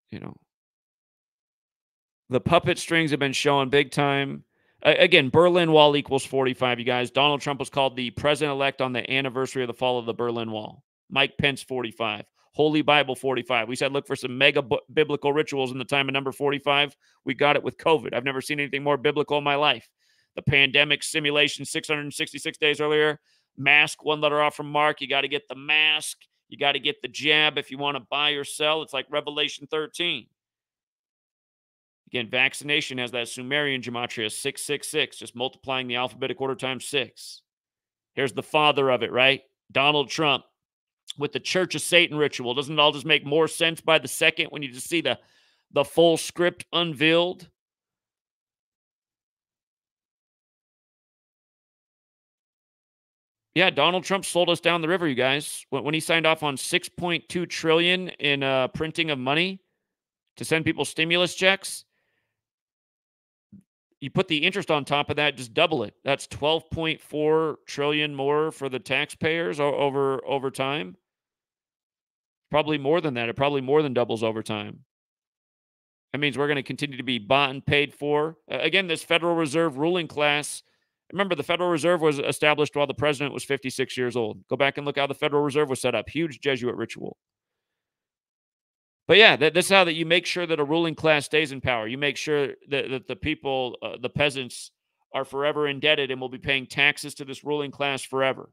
A: You know, the puppet strings have been showing big time. Again, Berlin Wall equals 45, you guys. Donald Trump was called the president-elect on the anniversary of the fall of the Berlin Wall. Mike Pence, 45. Holy Bible, 45. We said look for some mega biblical rituals in the time of number 45. We got it with COVID. I've never seen anything more biblical in my life. The pandemic simulation 666 days earlier. Mask, one letter off from Mark. You got to get the mask. You got to get the jab if you want to buy or sell. It's like Revelation 13. Again, vaccination has that Sumerian gematria, 666, just multiplying the alphabetic order times 6. Here's the father of it, right? Donald Trump with the Church of Satan ritual. Doesn't it all just make more sense by the second when you just see the full script unveiled? Yeah, Donald Trump sold us down the river, you guys. When he signed off on $6.2 trillion in printing of money to send people stimulus checks, you put the interest on top of that, just double it. That's $12.4 trillion more for the taxpayers over time. Probably more than that. It probably more than doubles over time. That means we're going to continue to be bought and paid for. Again, this Federal Reserve ruling class. Remember, the Federal Reserve was established while the president was 56 years old. Go back and look how the Federal Reserve was set up. Huge Jesuit ritual. But yeah, that's how that you make sure that a ruling class stays in power. You make sure that the people, the peasants, are forever indebted and will be paying taxes to this ruling class forever.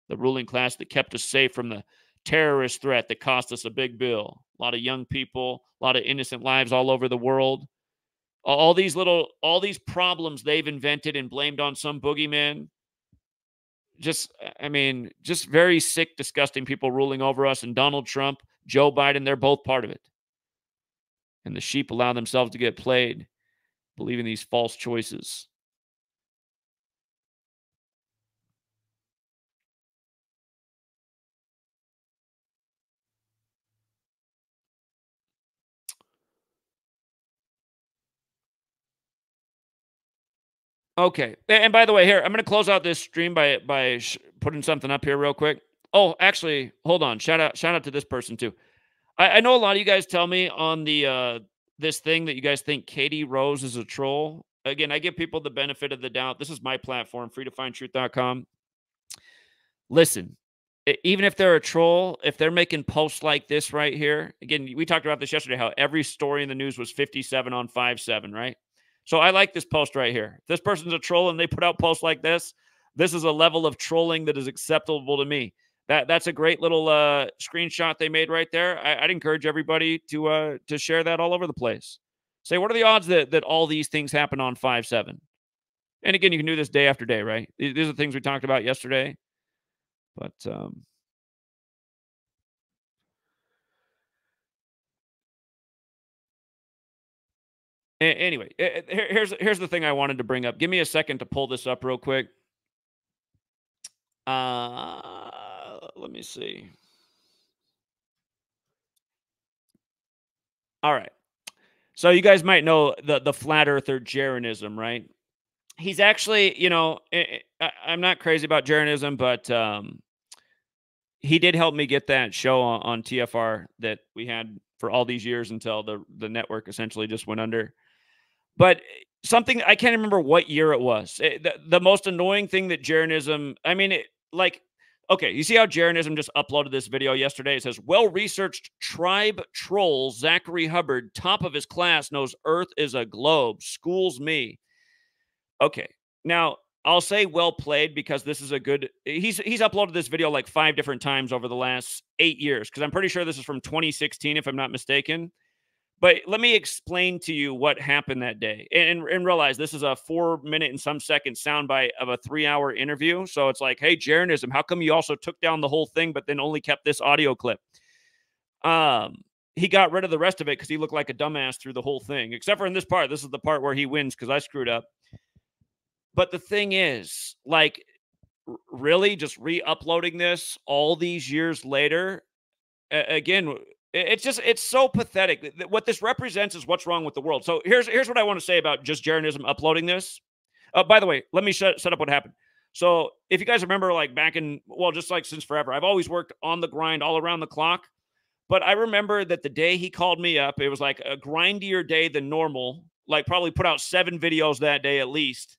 A: The ruling class that kept us safe from the terrorist threat that cost us a big bill. A lot of young people, a lot of innocent lives all over the world. All these problems they've invented and blamed on some boogeyman. Just very sick, disgusting people ruling over us. And Donald Trump, Joe Biden, they're both part of it. And the sheep allow themselves to get played, believing these false choices. Okay. And by the way, here, I'm going to close out this stream by putting something up here real quick. Oh, actually, hold on. Shout out to this person too. I know a lot of you guys tell me on the this thing that you guys think Katie Rose is a troll. Again, I give people the benefit of the doubt. This is my platform, freetofindtruth.com. Listen, even if they're a troll, if they're making posts like this right here, again, we talked about this yesterday, how every story in the news was 57 on 5/7, right? So I like this post right here. If this person's a troll and they put out posts like this is a level of trolling that is acceptable to me. That's a great little screenshot they made right there. I'd encourage everybody to share that all over the place. Say, what are the odds that all these things happen on 5/7? And again, you can do this day after day, right? These are things we talked about yesterday. But anyway, here's the thing I wanted to bring up. Give me a second to pull this up real quick. Let me see. All right. So you guys might know the flat earther Jeranism, right? He's actually, I'm not crazy about Jeranism, but he did help me get that show on TFR that we had for all these years until the network essentially just went under. But something, I can't remember what year it was. The most annoying thing that Jeranism, okay, you see how Jeranism just uploaded this video yesterday? It says, well-researched tribe troll Zachary Hubbard, top of his class, knows Earth is a globe. Schools me. Okay, now I'll say well played because this is a good. He's uploaded this video like 5 different times over the last 8 years because I'm pretty sure this is from 2016 if I'm not mistaken. But let me explain to you what happened that day, and realize this is a 4-minute and some second soundbite of a 3-hour interview. So it's like, hey, Jeranism, how come you also took down the whole thing but then only kept this audio clip? he got rid of the rest of it because he looked like a dumbass through the whole thing, except for in this part. This is the part where he wins because I screwed up. But the thing is, like, really just re-uploading this all these years later, again, it's so pathetic. What this represents is what's wrong with the world. So here's what I want to say about just Jeranism uploading this. By the way, let me set up what happened. So if you guys remember, like back in, well, just like since forever, I've always worked on the grind all around the clock. But I remember that the day he called me up, it was like a grindier day than normal. Like probably put out 7 videos that day at least.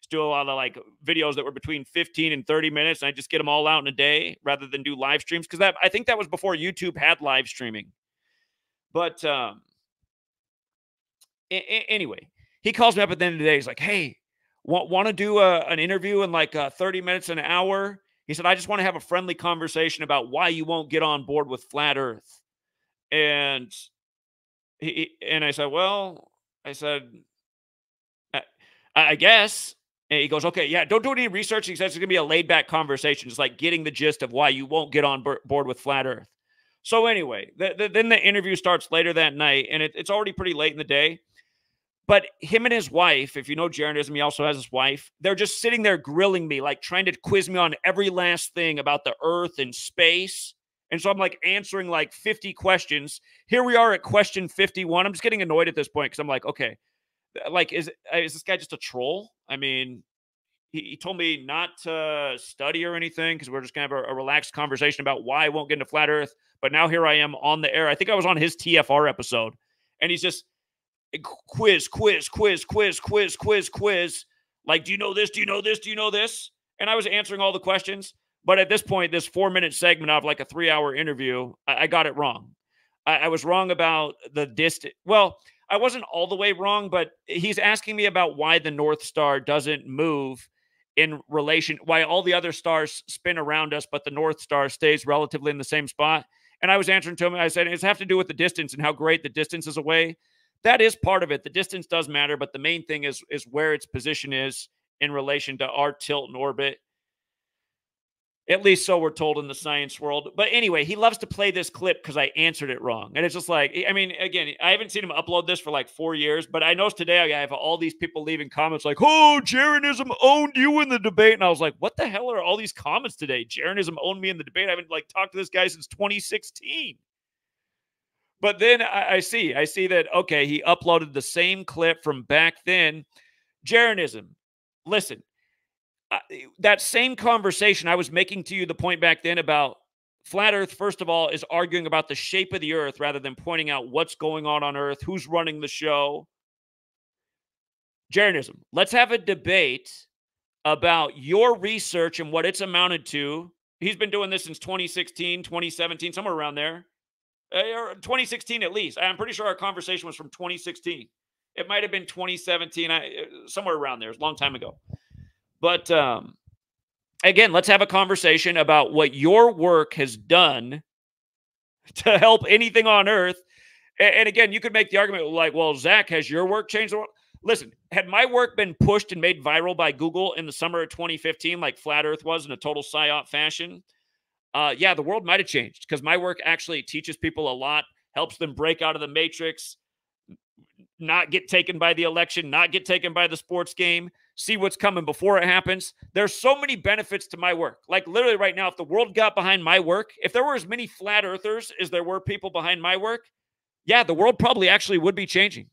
A: Just do a lot of like videos that were between 15 and 30 minutes. And I just get them all out in a day rather than do live streams. Because I think that was before YouTube had live streaming. But anyway, he calls me up at the end of the day. He's like, hey, want to do an interview in like 30 minutes, an hour? He said, I just want to have a friendly conversation about why you won't get on board with Flat Earth. And I said, well, I guess. And he goes, okay, yeah, don't do any research. He says it's going to be a laid back conversation, just like getting the gist of why you won't get on board with Flat Earth. So anyway, then the interview starts later that night, and it's already pretty late in the day. But him and his wife, if you know Jeranism, he also has his wife. They're just sitting there grilling me, like trying to quiz me on every last thing about the Earth and space. And so I'm like answering like 50 questions. Here we are at question 51. I'm just getting annoyed at this point because I'm like, okay, like, is this guy just a troll? I mean, he told me not to study or anything because we're just going to have a relaxed conversation about why I won't get into Flat Earth. But now here I am on the air. I think I was on his TFR episode. And he's just, quiz. Like, do you know this? Do you know this? Do you know this? And I was answering all the questions. But at this point, this 4-minute segment of like a 3-hour interview, I got it wrong. I was wrong about the distance. Well, I wasn't all the way wrong, but he's asking me about why the North Star doesn't move in relation, why all the other stars spin around us, but the North Star stays relatively in the same spot. And I was answering to him. I said, it's have to do with the distance and how great the distance is away. That is part of it. The distance does matter, but the main thing is where its position is in relation to our tilt and orbit. At least so we're told in the science world. But anyway, he loves to play this clip because I answered it wrong. And it's just like, I mean, again, I haven't seen him upload this for like 4 years, but I noticed today I have all these people leaving comments like, oh, Jeranism owned you in the debate. And I was like, what the hell are all these comments today? Jeranism owned me in the debate. I haven't like talked to this guy since 2016. But then I see that, okay, he uploaded the same clip from back then. Jeranism, listen, that same conversation I was making to you, the point back then about Flat Earth, first of all, is arguing about the shape of the Earth rather than pointing out what's going on Earth, who's running the show. Jeranism, let's have a debate about your research and what it's amounted to. He's been doing this since 2016, 2017, somewhere around there. Or 2016 at least. I'm pretty sure our conversation was from 2016. It might have been 2017, somewhere around there. It was a long time ago. But again, let's have a conversation about what your work has done to help anything on Earth. And again, you could make the argument like, well, Zach, has your work changed the world? Listen, had my work been pushed and made viral by Google in the summer of 2015, like Flat Earth was in a total psyop fashion, yeah, the world might have changed because my work actually teaches people a lot, helps them break out of the matrix, not get taken by the election, not get taken by the sports game, see what's coming before it happens. There's so many benefits to my work. Like literally right now, if the world got behind my work, if there were as many flat earthers as there were people behind my work, yeah, the world probably actually would be changing.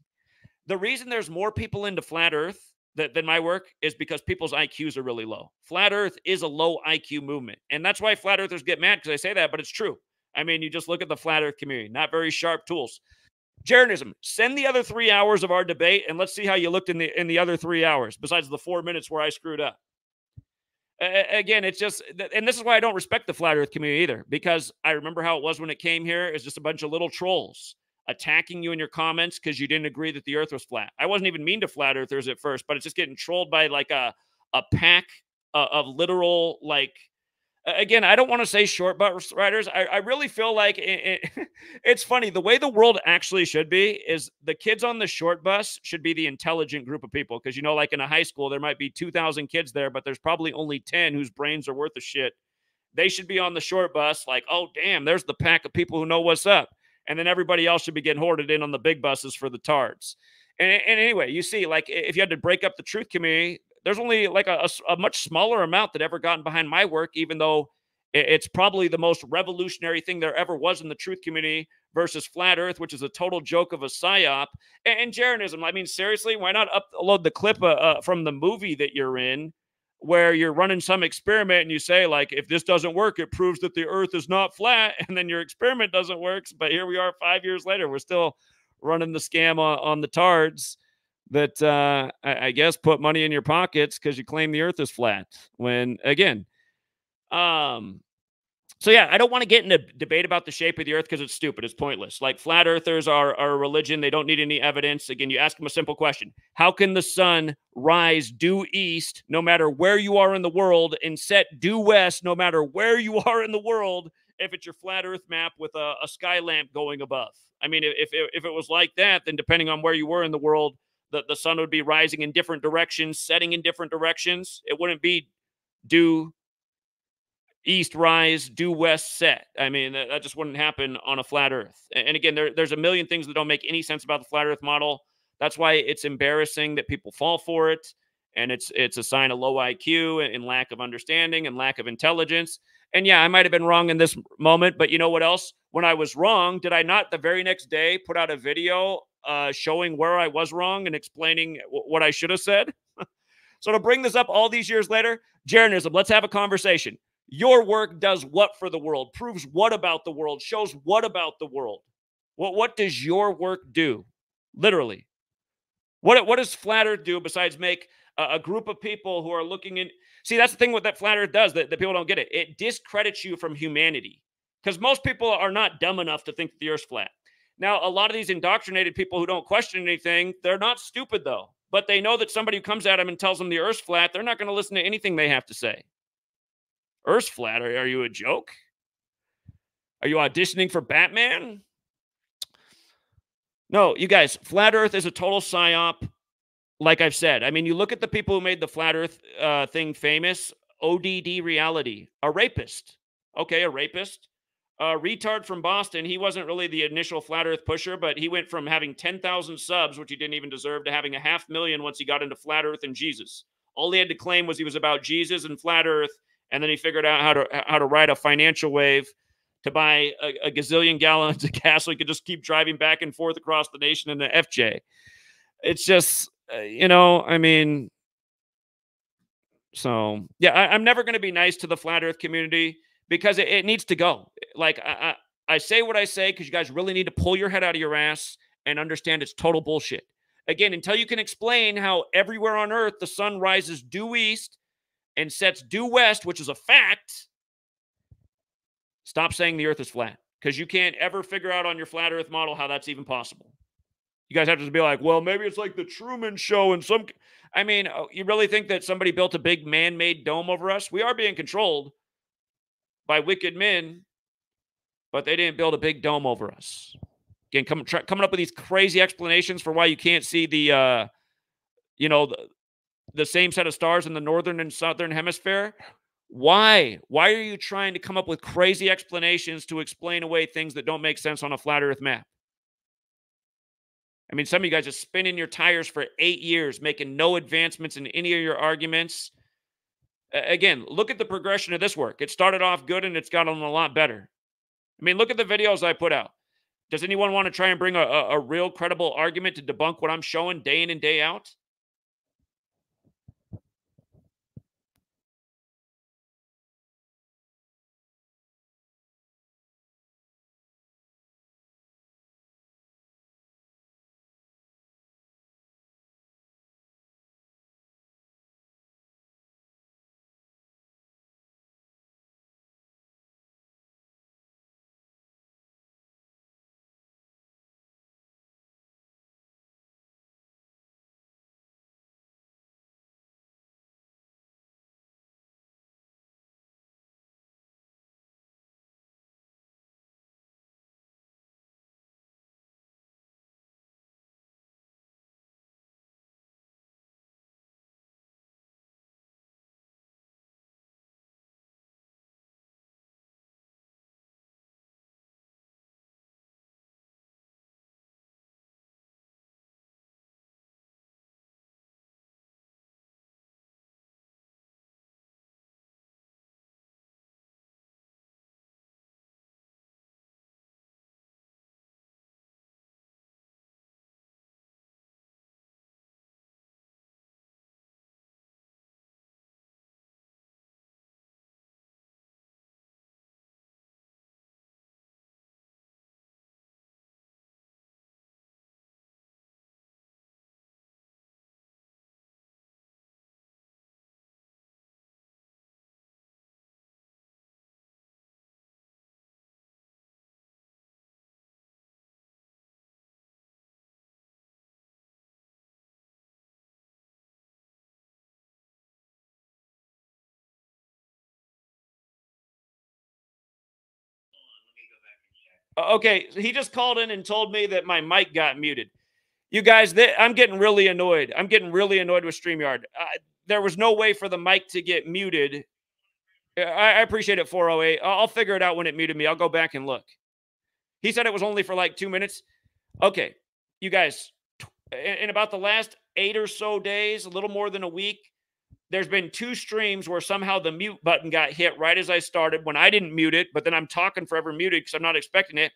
A: The reason there's more people into flat earth than my work is because people's IQs are really low. Flat earth is a low IQ movement. And that's why flat earthers get mad because I say that, but it's true. I mean, you just look at the flat earth community, not very sharp tools. Jeranism, send the other 3 hours of our debate and let's see how you looked in the other 3 hours, besides the 4 minutes where I screwed up. Again, it's just, and this is why I don't respect the flat earth community either, because I remember how it was when it came here. It's just a bunch of little trolls attacking you in your comments because you didn't agree that the earth was flat. I wasn't even mean to flat earthers at first, but it's just getting trolled by like a pack of literal, like, again, I don't want to say short bus riders. I really feel like it's funny. The way the world actually should be is the kids on the short bus should be the intelligent group of people. Because, you know, like in a high school, there might be 2,000 kids there, but there's probably only 10 whose brains are worth a shit. They should be on the short bus like, oh, damn, there's the pack of people who know what's up. and then everybody else should be getting hoarded in on the big buses for the tards. And anyway, you see, like if you had to break up the truth community, there's only like a much smaller amount that ever gotten behind my work, even though it's probably the most revolutionary thing there ever was in the truth community versus flat earth, which is a total joke of a psyop. And Jeranism, I mean, seriously, why not upload the clip from the movie that you're in where you're running some experiment and you say, like, if this doesn't work, it proves that the earth is not flat, and then your experiment doesn't work. But here we are 5 years later, we're still running the scam on the tards that I guess put money in your pockets because you claim the earth is flat. When again, so yeah, I don't want to get into debate about the shape of the earth because it's stupid. It's pointless. Like flat earthers are a religion. They don't need any evidence. Again, you ask them a simple question. How can the sun rise due east no matter where you are in the world and set due west no matter where you are in the world if it's your flat earth map with a sky lamp going above? I mean, if it was like that, then depending on where you were in the world, the sun would be rising in different directions, setting in different directions. It wouldn't be due east rise, due west set. I mean, that just wouldn't happen on a flat earth. And again, there's a million things that don't make any sense about the flat earth model. That's why it's embarrassing that people fall for it. And it's a sign of low IQ and lack of understanding and lack of intelligence. And yeah, I might have been wrong in this moment, but you know what else? When I was wrong, did I not the very next day put out a video showing where I was wrong and explaining what I should have said? So to bring this up all these years later, Jeranism, let's have a conversation. Your work does what for the world? Proves what about the world? Shows what about the world? What does your work do? Literally. What does Flat Earth do besides make a group of people who are looking in? See, that's the thing what that Flat Earth does that people don't get it. It discredits you from humanity because most people are not dumb enough to think that the Earth's flat. Now, a lot of these indoctrinated people who don't question anything, they're not stupid though, but they know that somebody who comes at them and tells them the Earth's flat, they're not going to listen to anything they have to say. Earth's flat. Are you a joke? Are you auditioning for Batman? No, you guys, flat Earth is a total psyop. Like I've said, I mean, you look at the people who made the flat Earth thing famous. ODD Reality, a rapist. Okay, a rapist. A retard from Boston. He wasn't really the initial flat Earth pusher, but he went from having 10,000 subs, which he didn't even deserve, to having 500,000 once he got into flat Earth and Jesus. All he had to claim was he was about Jesus and flat Earth, and then he figured out how to ride a financial wave to buy a gazillion gallons of gas so he could just keep driving back and forth across the nation in the FJ. It's just, I mean, so yeah, I'm never going to be nice to the flat Earth community because it needs to go. Like I say what I say because you guys really need to pull your head out of your ass and understand it's total bullshit. Again, until you can explain how everywhere on Earth the sun rises due east and sets due west, which is a fact, stop saying the Earth is flat because you can't ever figure out on your flat Earth model how that's even possible. You guys have to be like, well, maybe it's like the Truman Show and some. I mean, you really think that somebody built a big man-made dome over us? We are being controlled by wicked men, but they didn't build a big dome over us. Again, coming up with these crazy explanations for why you can't see the same set of stars in the northern and southern hemisphere. Why? Why are you trying to come up with crazy explanations to explain away things that don't make sense on a flat Earth map? I mean, some of you guys are spinning your tires for 8 years, making no advancements in any of your arguments. Again, look at the progression of this work. It started off good and it's gotten a lot better. I mean, look at the videos I put out. Does anyone want to try and bring a real credible argument to debunk what I'm showing day in and day out? Okay, so he just called in and told me that my mic got muted. You guys, I'm getting really annoyed. I'm getting really annoyed with StreamYard. There was no way for the mic to get muted. I appreciate it, 408. I'll figure it out when it muted me. I'll go back and look. He said it was only for like 2 minutes. Okay, you guys, in about the last 8 or so days, a little more than a week, there's been 2 streams where somehow the mute button got hit right as I started when I didn't mute it, but then I'm talking forever muted because I'm not expecting it.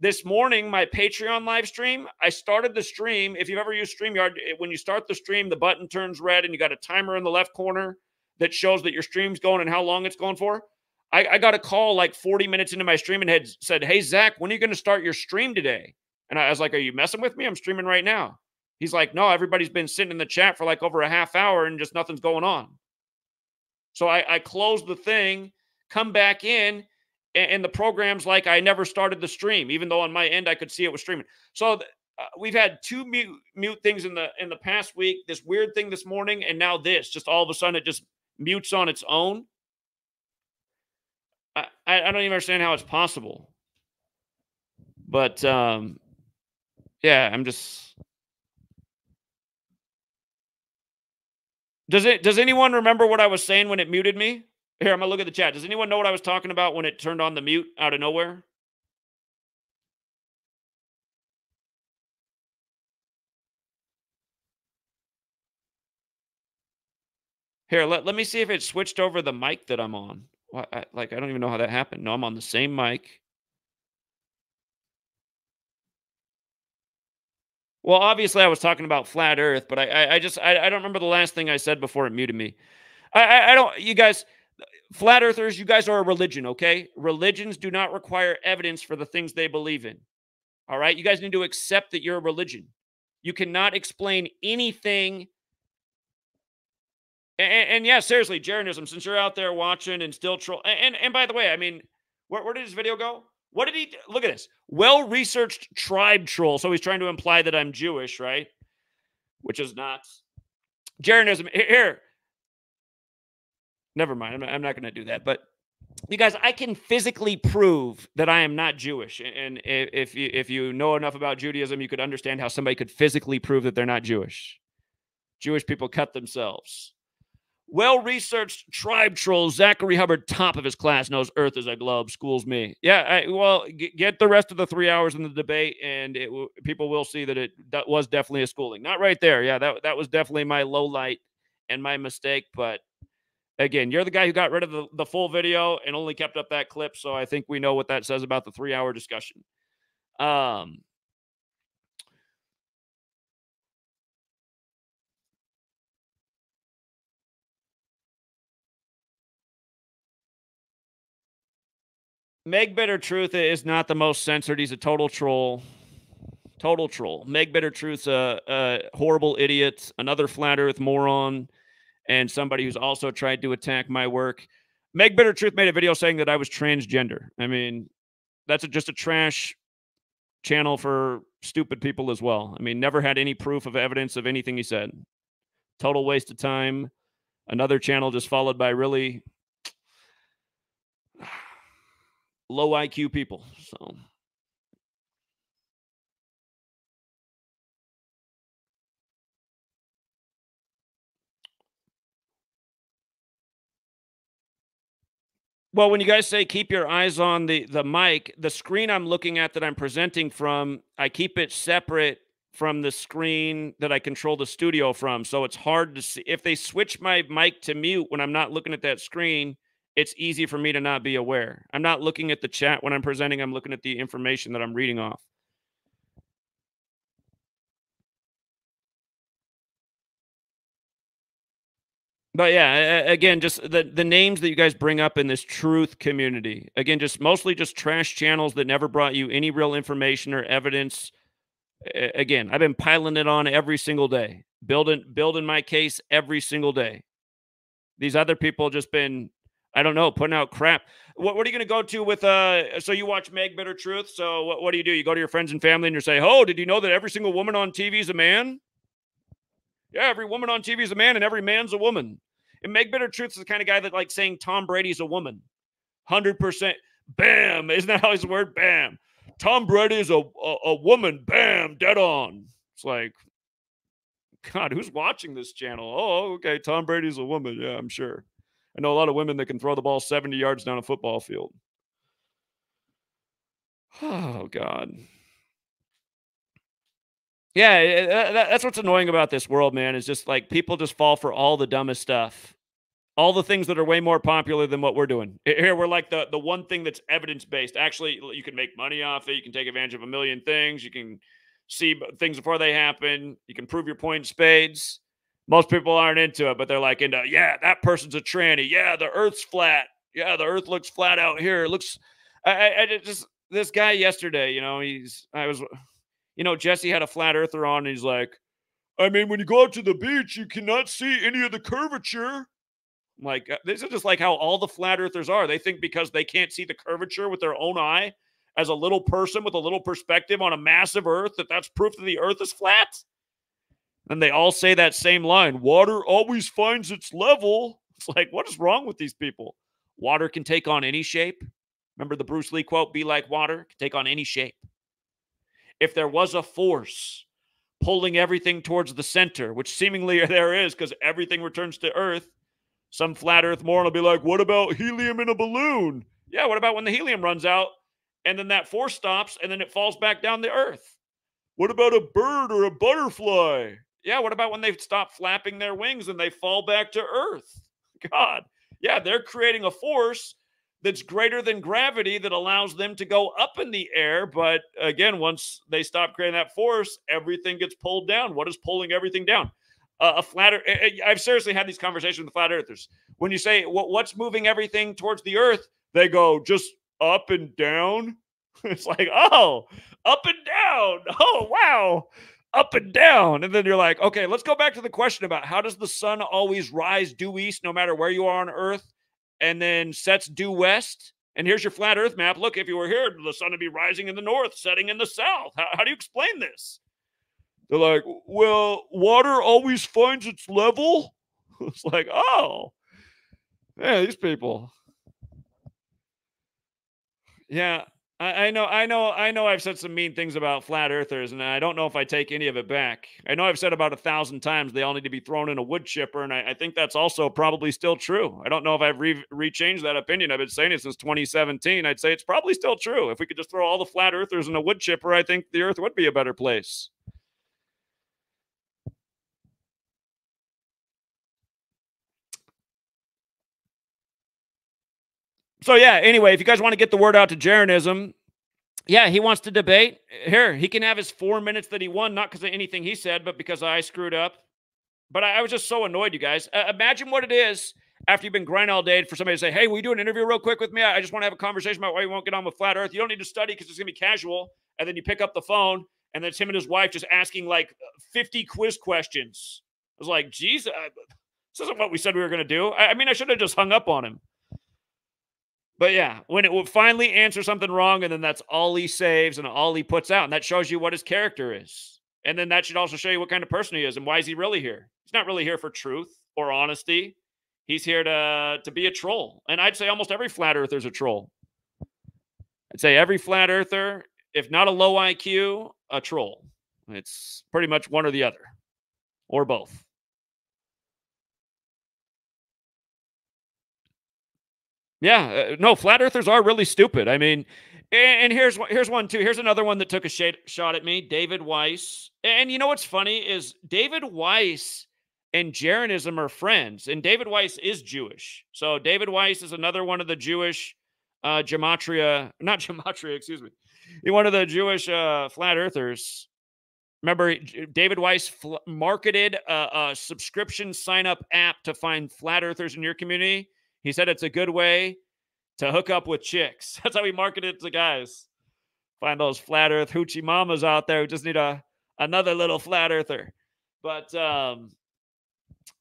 A: This morning, my Patreon live stream, I started the stream. If you've ever used StreamYard, when you start the stream, the button turns red and you got a timer in the left corner that shows that your stream's going and how long it's going for. I got a call like 40 minutes into my stream and had said, "Hey, Zach, when are you going to start your stream today?" And I was like, "Are you messing with me? I'm streaming right now." He's like, "No, everybody's been sitting in the chat for like over a half hour and just nothing's going on." So I closed the thing, come back in, and the program's like I never started the stream, even though on my end I could see it was streaming. So we've had 2 mute things in the past week. This weird thing this morning, and now this. Just all of a sudden, it just mutes on its own. I don't even understand how it's possible. But yeah, I'm just. Does anyone remember what I was saying when it muted me? Here, I'm gonna look at the chat. Does anyone know what I was talking about when it turned on the mute out of nowhere? Here, let me see if it switched over the mic that I'm on. What, I don't even know how that happened. No, I'm on the same mic. Well, obviously, I was talking about flat Earth, but I don't remember the last thing I said before it muted me. I don't. You guys, flat Earthers, you guys are a religion, okay? Religions do not require evidence for the things they believe in. All right, you guys need to accept that you're a religion. You cannot explain anything. And yeah, seriously, Jeranism, since you're out there watching and still troll. And by the way, I mean, where did his video go? What did he look at this? Well-researched tribe troll. So he's trying to imply that I'm Jewish, right? Which is not. Jeranism, here. Never mind. I'm not going to do that. But you guys, I can physically prove that I am not Jewish. And if you know enough about Judaism, you could understand how somebody could physically prove that they're not Jewish. Jewish people cut themselves. Well-researched tribe troll Zachary Hubbard, top of his class, knows Earth is a globe. Schools me. Yeah, well, get the rest of the 3 hours in the debate, and people will see that that was definitely a schooling. Not right there. Yeah, that was definitely my low light and my mistake. But again, you're the guy who got rid of the full video and only kept up that clip, so I think we know what that says about the 3-hour discussion. Meg Bitter Truth is not the most censored. He's a total troll. Total troll. Meg Bitter Truth's a horrible idiot, another flat earth moron, and somebody who's also tried to attack my work. Meg Bitter Truth made a video saying that I was transgender. I mean, that's just a trash channel for stupid people as well. I mean, never had any proof of evidence of anything he said. Total waste of time. Another channel just followed by really low IQ people. So well, when you guys say keep your eyes on the mic, the screen I'm looking at that I'm presenting from, I keep it separate from the screen that I control the studio from. So it's hard to see. If they switch my mic to mute when I'm not looking at that screen, it's easy for me to not be aware. I'm not looking at the chat when I'm presenting. I'm looking at the information that I'm reading off. But yeah, again, just the names that you guys bring up in this truth community. Again, just mostly just trash channels that never brought you any real information or evidence. Again, I've been piling it on every single day, building my case every single day. These other people just been, I don't know, putting out crap. What are you going to go to with so you watch Meg Bitter Truth? So what do? You go to your friends and family and you say, "Oh, did you know that every single woman on TV is a man?" Yeah, every woman on TV is a man and every man's a woman. And Meg Bitter Truth is the kind of guy that like saying Tom Brady's a woman. 100%. Bam. Isn't that how his word? Bam. Tom Brady is a woman. Bam, dead on. It's like, God, who's watching this channel? Oh, okay, Tom Brady's a woman. Yeah, I'm sure. I know a lot of women that can throw the ball 70 yards down a football field. Oh, God. Yeah, that's what's annoying about this world, man, is just like people just fall for all the dumbest stuff. All the things that are way more popular than what we're doing. Here, we're like the one thing that's evidence-based. Actually, you can make money off it. You can take advantage of a million things. You can see things before they happen. You can prove your point in spades. Most people aren't into it, but they're like into, yeah, that person's a tranny. Yeah, the earth's flat. Yeah, the earth looks flat out here. It looks, I just, this guy yesterday, Jesse had a flat earther on, and he's like, I mean, when you go out to the beach, you cannot see any of the curvature. Like, this is just like how all the flat earthers are. They think because they can't see the curvature with their own eye as a little person with a little perspective on a massive earth, that's proof that the earth is flat. And they all say that same line, water always finds its level. It's like, what is wrong with these people? Water can take on any shape. Remember the Bruce Lee quote, be like water, can take on any shape. If there was a force pulling everything towards the center, which seemingly there is because everything returns to earth, some flat earth moron will be like, what about helium in a balloon? Yeah, what about when the helium runs out and then that force stops and then it falls back down the earth? What about a bird or a butterfly? Yeah, what about when they stop flapping their wings and they fall back to earth? God, yeah, they're creating a force that's greater than gravity that allows them to go up in the air. But again, once they stop creating that force, everything gets pulled down. What is pulling everything down? I've seriously had these conversations with flat earthers. When you say, what's moving everything towards the earth? They go, just up and down. It's like, oh, up and down. Oh, wow. Up and down. And then you're like, okay, let's go back to the question about how does the sun always rise due east no matter where you are on earth and then sets due west? And here's your flat earth map. Look, if you were here, the sun would be rising in the north, setting in the south. How do you explain this? They're like, well, water always finds its level. It's like, oh, yeah, these people. Yeah, I know I've said some mean things about flat earthers, and I don't know if I take any of it back. I know I've said about 1,000 times they all need to be thrown in a wood chipper, and I think that's also probably still true. I don't know if I've rechanged that opinion. I've been saying it since 2017. I'd say it's probably still true. If we could just throw all the flat earthers in a wood chipper, I think the earth would be a better place. So yeah, anyway, if you guys want to get the word out to Jeranism, yeah, he wants to debate. Here, he can have his 4 minutes that he won, not because of anything he said, but because I screwed up. But I was just so annoyed, you guys. Imagine what it is after you've been grinding all day for somebody to say, hey, will you do an interview real quick with me? I just want to have a conversation about why you won't get on with Flat Earth. You don't need to study because it's going to be casual. And then you pick up the phone, and then it's him and his wife just asking like 50 quiz questions. I was like, geez, this isn't what we said we were going to do. I mean, I should have just hung up on him. But yeah, when it will finally answer something wrong, and then that's all he saves and all he puts out, and that shows you what his character is. And then that should also show you what kind of person he is and why is he really here. He's not really here for truth or honesty. He's here to be a troll. And I'd say almost every flat earther is a troll. I'd say every flat earther, if not a low IQ, a troll. It's pretty much one or the other, or both. Yeah, no, flat earthers are really stupid. I mean, and here's one too. Here's another one that took a shot at me, David Weiss. And you know what's funny is David Weiss and Jeranism are friends, and David Weiss is Jewish. So David Weiss is another one of the Jewish gematria, not gematria, excuse me. One of the Jewish flat earthers. Remember, David Weiss marketed a subscription sign-up app to find flat earthers in your community. He said it's a good way to hook up with chicks. That's how he marketed it to guys. Find those flat earth hoochie mamas out there who just need another little flat earther. But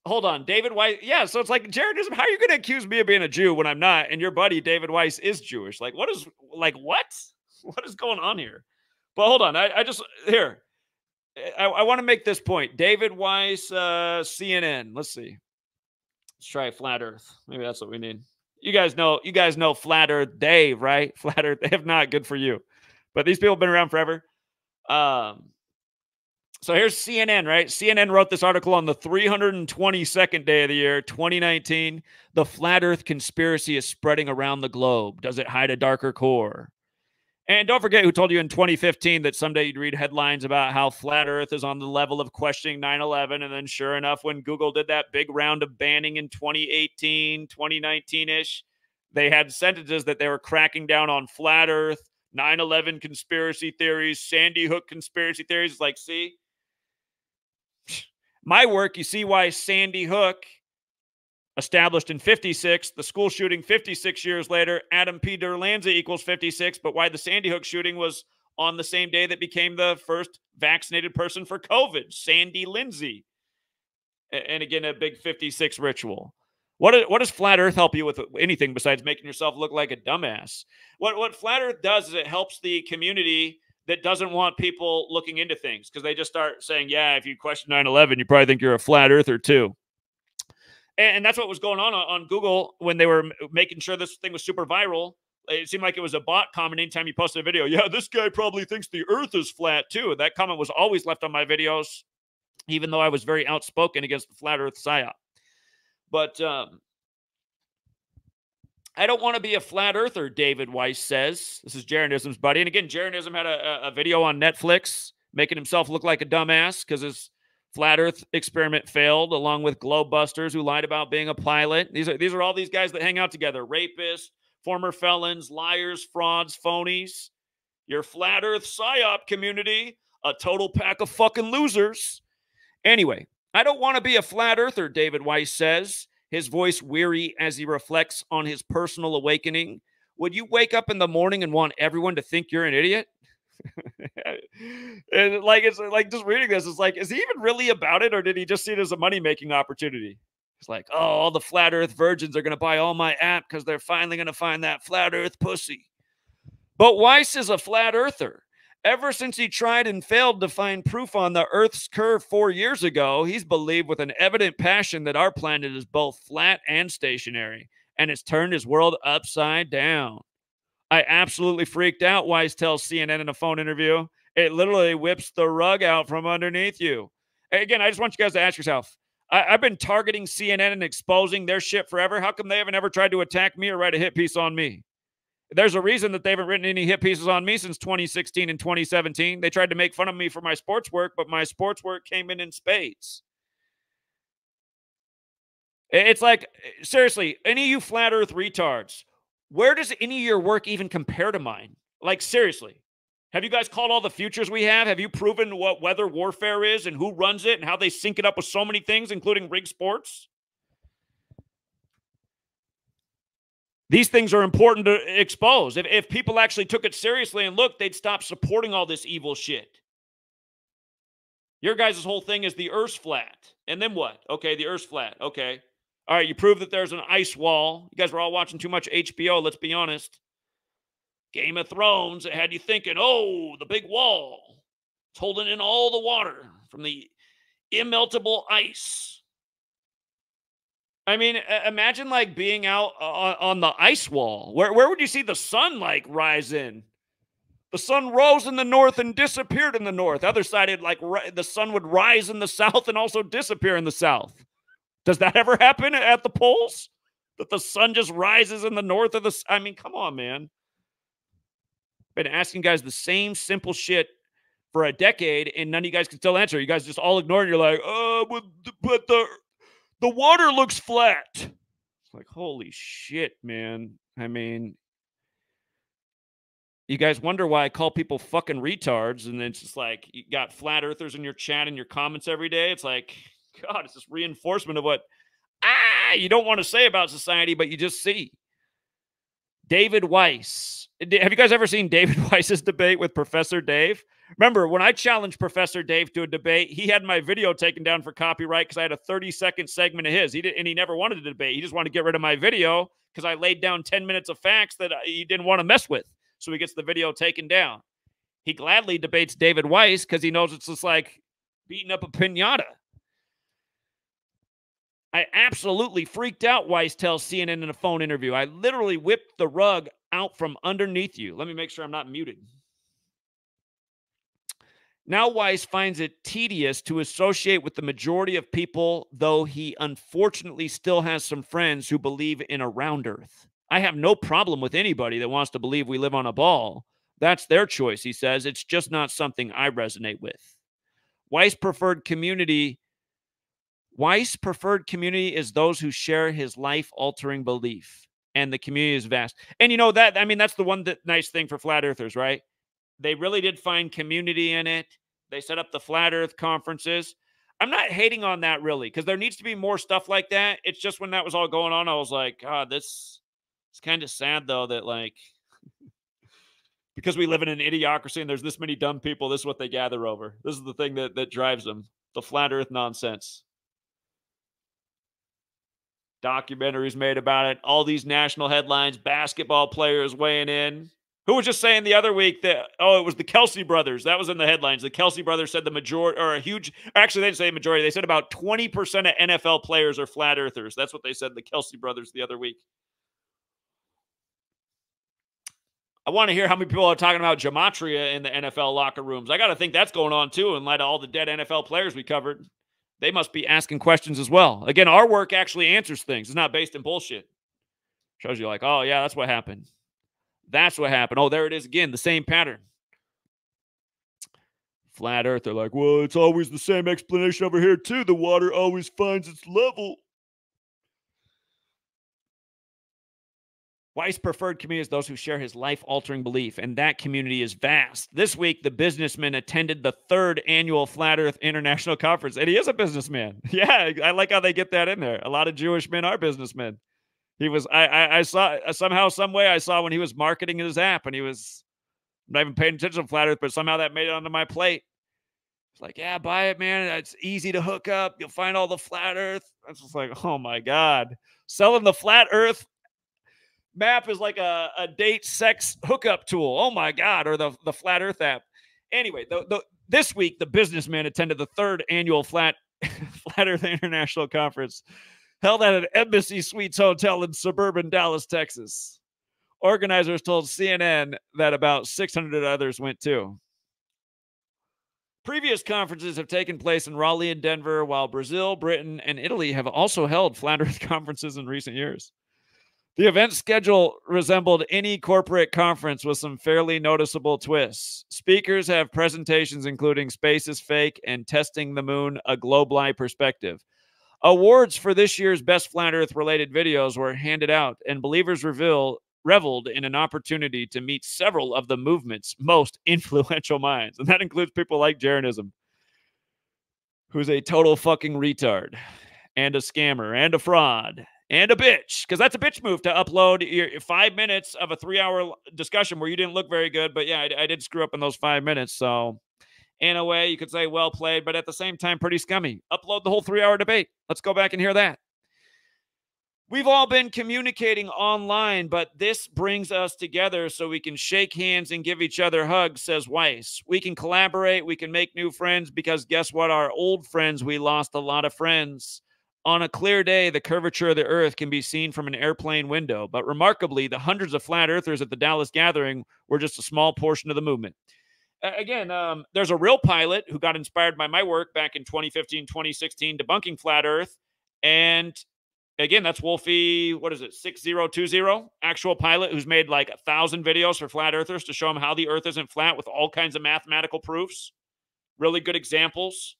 A: hold on, David Weiss. Yeah, so it's like, Jared, how are you going to accuse me of being a Jew when I'm not? And your buddy David Weiss is Jewish. Like, what? What is going on here? But hold on, I just here. I want to make this point. David Weiss, CNN. Let's see. Let's try Flat Earth. Maybe that's what we need. You guys know Flat Earth Dave, right? Flat Earth Dave, not good for you. But these people have been around forever. So here's CNN, right? CNN wrote this article on the 322nd day of the year, 2019. The flat earth conspiracy is spreading around the globe. Does it hide a darker core? And don't forget who told you in 2015 that someday you'd read headlines about how flat earth is on the level of questioning 9/11. And then sure enough, when Google did that big round of banning in 2018, 2019-ish, they had sentences that they were cracking down on flat earth, 9/11 conspiracy theories, Sandy Hook conspiracy theories. It's like, see, my work, you see why Sandy Hook, established in 56, the school shooting 56 years later, Adam P. Derlanza equals 56, but why the Sandy Hook shooting was on the same day that became the first vaccinated person for COVID, Sandy Lindsay. And again, a big 56 ritual. What does Flat Earth help you with anything besides making yourself look like a dumbass? What Flat Earth does is it helps the community that doesn't want people looking into things because they just start saying, yeah, if you question 9/11, you probably think you're a flat earther too. And that's what was going on Google when they were making sure this thing was super viral. It seemed like it was a bot comment anytime you posted a video. Yeah, this guy probably thinks the earth is flat too. That comment was always left on my videos, even though I was very outspoken against the flat earth psyop. But I don't want to be a flat earther, David Weiss says. This is Jeranism's buddy. And again, Jeranism had a video on Netflix making himself look like a dumbass because his flat earth experiment failed, along with Globebusters who lied about being a pilot. These are all these guys that hang out together. Rapists, former felons, liars, frauds, phonies. Your flat earth psyop community, a total pack of fucking losers. Anyway, I don't want to be a flat earther, David Weiss says, his voice weary as he reflects on his personal awakening. Would you wake up in the morning and want everyone to think you're an idiot? And it's like just reading this, it's like, is he even really about it, or did he just see it as a money-making opportunity? It's like, oh, all the flat earth virgins are going to buy all my app because they're finally going to find that flat earth pussy. But Weiss is a flat earther. Ever since he tried and failed to find proof on the Earth's curve 4 years ago, he's believed with an evident passion that our planet is both flat and stationary, and it's turned his world upside down. I absolutely freaked out, Weiss tells CNN in a phone interview. It literally whips the rug out from underneath you. Again, I just want you guys to ask yourself, I've been targeting CNN and exposing their shit forever. How come they haven't ever tried to attack me or write a hit piece on me? There's a reason that they haven't written any hit pieces on me since 2016 and 2017. They tried to make fun of me for my sports work, but my sports work came in spades. It's like, seriously, any of you flat earth retards, where does any of your work even compare to mine? Like, seriously. Have you guys called all the futures we have? Have you proven what weather warfare is and who runs it and how they sync it up with so many things, including rig sports? These things are important to expose. If people actually took it seriously and looked, they'd stop supporting all this evil shit. Your guys' whole thing is the Earth's flat. And then what? Okay, the Earth's flat. Okay. All right, you prove that there's an ice wall. You guys were all watching too much HBO, let's be honest. Game of Thrones, it had you thinking, oh, the big wall. It's holding in all the water from the immeltable ice. I mean, imagine like being out on the ice wall. Where would you see the sun like rise in? The sun rose in the north and disappeared in the north. Other side, the sun would rise in the south and also disappear in the south. Does that ever happen at the poles? That the sun just rises in the north of the... I mean, come on, man. Been asking guys the same simple shit for a decade, and none of you guys can still answer. You guys just all ignore it. You're like, but the water looks flat. It's like, holy shit, man. I mean, you guys wonder why I call people fucking retards, and then it's just like, you got flat earthers in your chat and your comments every day. It's like, God, it's this reinforcement of what you don't want to say about society, but you just see. David Weiss. Have you guys ever seen David Weiss's debate with Professor Dave? Remember, when I challenged Professor Dave to a debate, he had my video taken down for copyright because I had a 30-second segment of his. He never wanted to debate. He just wanted to get rid of my video because I laid down 10 minutes of facts that he didn't want to mess with. So he gets the video taken down. He gladly debates David Weiss because he knows it's just like beating up a piñata. I absolutely freaked out, Weiss tells CNN in a phone interview. I literally whipped the rug out from underneath you. Let me make sure I'm not muted. Now Weiss finds it tedious to associate with the majority of people, though he unfortunately still has some friends who believe in a round earth. I have no problem with anybody that wants to believe we live on a ball. That's their choice, he says. It's just not something I resonate with. Weiss preferred community is those who share his life-altering belief, and the community is vast. And you know that, I mean, that's the one nice thing for flat earthers, right? They really did find community in it. They set up the flat earth conferences. I'm not hating on that really, because there needs to be more stuff like that. It's just when that was all going on, I was like, God, this is kind of sad though, that like, because we live in an idiocracy and there's this many dumb people, this is what they gather over. This is the thing that drives them. The flat earth nonsense. Documentaries made about it. All these national headlines, basketball players weighing in. Who was just saying the other week that, it was the Kelsey brothers. That was in the headlines. The Kelsey brothers said the majority, or a huge, actually, they didn't say majority. They said about 20% of NFL players are flat earthers. That's what they said, the Kelsey brothers, the other week. I want to hear how many people are talking about gematria in the NFL locker rooms. I got to think that's going on too, in light of all the dead NFL players we covered. They must be asking questions as well. Again, our work actually answers things. It's not based in bullshit. Shows you like, oh, yeah, that's what happened. That's what happened. Oh, there it is again, the same pattern. Flat Earth, they're like, well, it's always the same explanation over here, too. The water always finds its level. Weiss' preferred community is those who share his life-altering belief, and that community is vast. This week, the businessman attended the 3rd annual Flat Earth International Conference, and he is a businessman. Yeah, I like how they get that in there. A lot of Jewish men are businessmen. He was, I saw, somehow, some way, I saw when he was marketing his app, and he was, I'm not even paying attention to Flat Earth, but somehow that made it onto my plate. It's like, yeah, buy it, man. It's easy to hook up. You'll find all the Flat Earth. I was just like, oh my God. Selling the Flat Earth map is like a date sex hookup tool. Oh my God. Or the Flat Earth app. Anyway, this week, the businessman attended the 3rd annual Flat Earth International Conference held at an Embassy Suites hotel in suburban Dallas, Texas. Organizers told CNN that about 600 others went too. Previous conferences have taken place in Raleigh and Denver, while Brazil, Britain, and Italy have also held Flat Earth conferences in recent years. The event schedule resembled any corporate conference with some fairly noticeable twists. Speakers have presentations including Space is Fake and Testing the Moon, a Globe-Live Perspective. Awards for this year's best Flat Earth-related videos were handed out, and believers reveled in an opportunity to meet several of the movement's most influential minds. And that includes people like Jeranism, who's a total fucking retard and a scammer and a fraud and a bitch. Because that's a bitch move to upload your 5 minutes of a 3-hour discussion where you didn't look very good. But yeah, I did screw up in those 5 minutes. So in a way, you could say well played, but at the same time, pretty scummy. Upload the whole 3-hour debate. Let's go back and hear that. We've all been communicating online, but this brings us together so we can shake hands and give each other hugs, says Weiss. We can collaborate, we can make new friends, because guess what? Our old friends, we lost a lot of friends. On a clear day, the curvature of the earth can be seen from an airplane window, but remarkably, the hundreds of flat earthers at the Dallas gathering were just a small portion of the movement. Again, there's a real pilot who got inspired by my work back in 2015, 2016, debunking flat earth, and again, that's Wolfie, 6020, actual pilot who's made like 1,000 videos for flat earthers to show them how the earth isn't flat with all kinds of mathematical proofs. Really good examples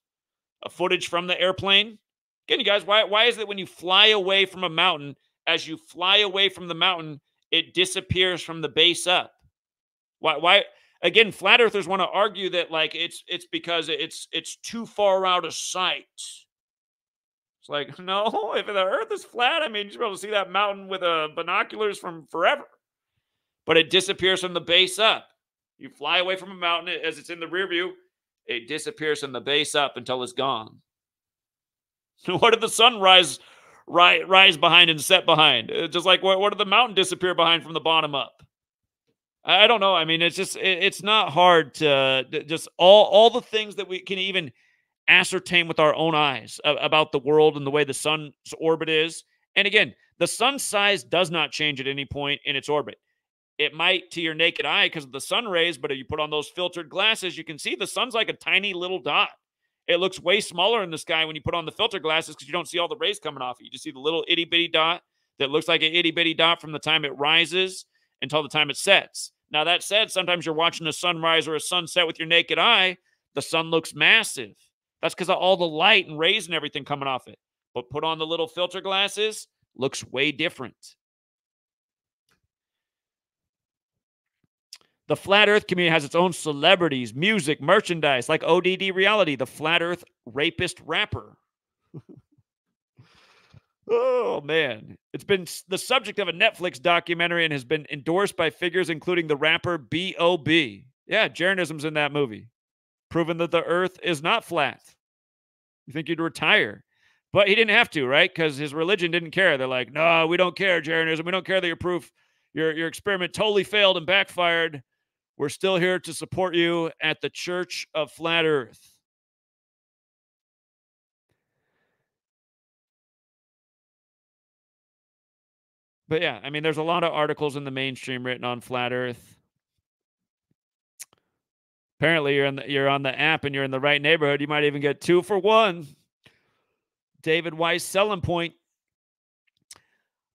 A: of footage from the airplane. Again, you guys, why is it when you fly away from a mountain, as you fly away from the mountain, it disappears from the base up? Why? Again, flat earthers want to argue that like it's because it's too far out of sight. It's like, no, if the earth is flat, I mean, you should be able to see that mountain with binoculars from forever. But it disappears from the base up. You fly away from a mountain as it's in the rear view, it disappears from the base up until it's gone. What did the sun rise behind and set behind? Just like what did the mountain disappear behind from the bottom up? I don't know. I mean, it's not hard to just all the things that we can even ascertain with our own eyes about the world and the way the sun's orbit is. And again, the sun's size does not change at any point in its orbit. it might to your naked eye because of the sun rays, but if you put on those filtered glasses, you can see the sun's like a tiny little dot. It looks way smaller in the sky when you put on the filter glasses because you don't see all the rays coming off it. You just see the little itty bitty dot that looks like an itty bitty dot from the time it rises until the time it sets. Now, that said, sometimes you're watching a sunrise or a sunset with your naked eye, the sun looks massive. That's because of all the light and rays and everything coming off it. But put on the little filter glasses, looks way different. The Flat Earth community has its own celebrities, music, merchandise, like ODD Reality, the Flat Earth rapist rapper. Oh, man. It's been the subject of a Netflix documentary and has been endorsed by figures including the rapper B.O.B. Yeah, Jeranism's in that movie. Proven that the Earth is not flat. You think you'd retire. But he didn't have to, right? Because his religion didn't care. They're like, no, we don't care, Jeranism. We don't care that your proof, your experiment totally failed and backfired. We're still here to support you at the Church of Flat Earth. But yeah, I mean, there's a lot of articles in the mainstream written on Flat Earth. Apparently, you're on the app and you're in the right neighborhood. You might even get 2 for 1. David Weiss selling point.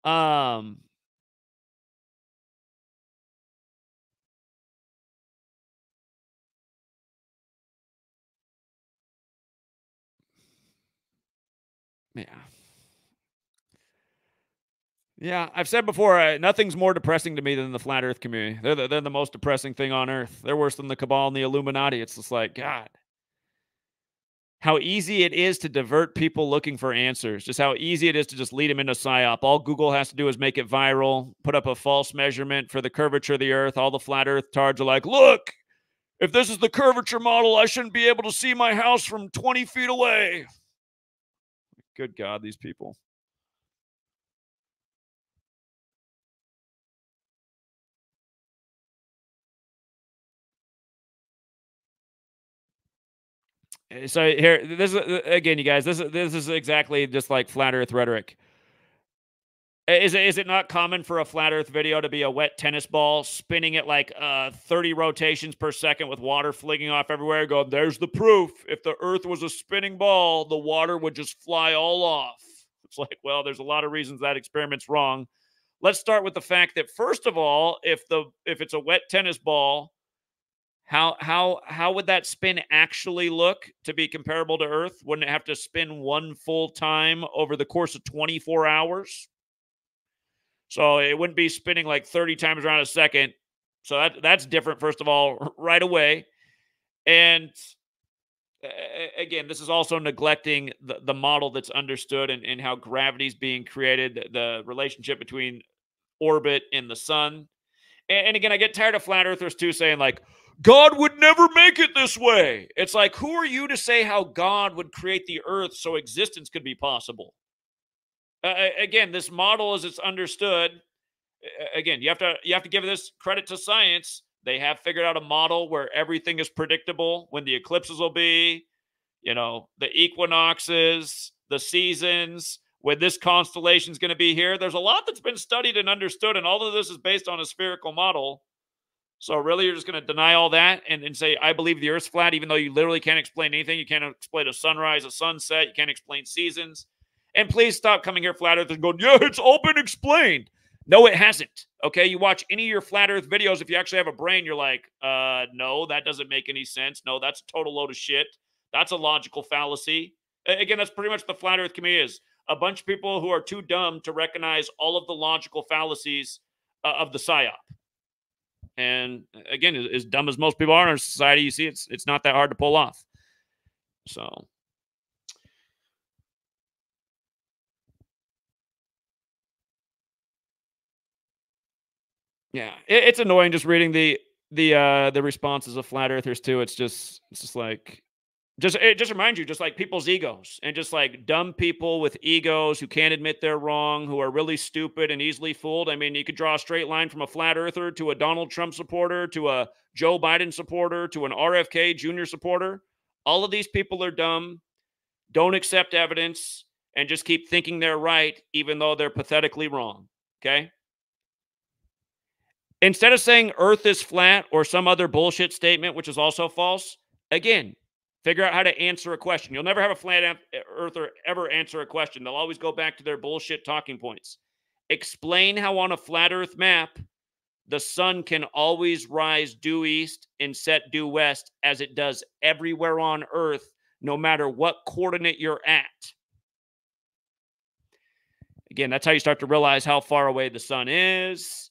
A: Yeah. Yeah, I've said before, nothing's more depressing to me than the Flat Earth community. They're the most depressing thing on Earth. They're worse than the Cabal and the Illuminati. It's just like, God, how easy it is to divert people looking for answers. Just how easy it is to just lead them into PSYOP. All Google has to do is make it viral, put up a false measurement for the curvature of the Earth. All the Flat Earth tards are like, look, if this is the curvature model, I shouldn't be able to see my house from 20 feet away. Good God, these people. So here, this is again, you guys. This is exactly just like Flat Earth rhetoric. Is it not common for a Flat Earth video to be a wet tennis ball spinning at like 30 rotations per second with water flinging off everywhere? Go, there's the proof. If the Earth was a spinning ball, the water would just fly all off. It's like, well, there's a lot of reasons that experiment's wrong. Let's start with the fact that first of all, if it's a wet tennis ball, how would that spin actually look to be comparable to Earth? Wouldn't it have to spin one full time over the course of 24 hours? So it wouldn't be spinning like 30 times around a second. So that's different, first of all, right away. And again, this is also neglecting the model that's understood and how gravity is being created, the relationship between orbit and the sun. And again, I get tired of flat earthers too saying like, God would never make it this way. It's like, who are you to say how God would create the earth so existence could be possible? Again, this model as it's understood, again, you have to give this credit to science. They have figured out a model where everything is predictable, when the eclipses will be, the equinoxes, the seasons, when this constellation is going to be here. There's a lot that's been studied and understood, and all of this is based on a spherical model. So really, you're just going to deny all that and say, I believe the Earth's flat, even though you literally can't explain anything. You can't explain a sunrise, a sunset. You can't explain seasons. And please stop coming here, flat earthers, and going, yeah, it's all been explained. No, it hasn't. Okay, you watch any of your flat earth videos, if you actually have a brain, you're like, no, that doesn't make any sense. No, that's a total load of shit. That's a logical fallacy. Again, that's pretty much the flat earth community is. A bunch of people who are too dumb to recognize all of the logical fallacies of the PSYOP. And again, as dumb as most people are in our society, you see it's not that hard to pull off. So yeah, it's annoying just reading the responses of flat earthers too. It's just like it just reminds you, just like people's egos and just like dumb people with egos who can't admit they're wrong, who are really stupid and easily fooled. I mean, you could draw a straight line from a flat earther to a Donald Trump supporter, to a Joe Biden supporter, to an RFK Jr. supporter. All of these people are dumb, don't accept evidence, and just keep thinking they're right, even though they're pathetically wrong. Okay. Instead of saying Earth is flat or some other bullshit statement, which is also false, again, figure out how to answer a question. You'll never have a flat earther ever answer a question. They'll always go back to their bullshit talking points. Explain how on a flat Earth map, the sun can always rise due east and set due west as it does everywhere on Earth, no matter what coordinate you're at. Again, that's how you start to realize how far away the sun is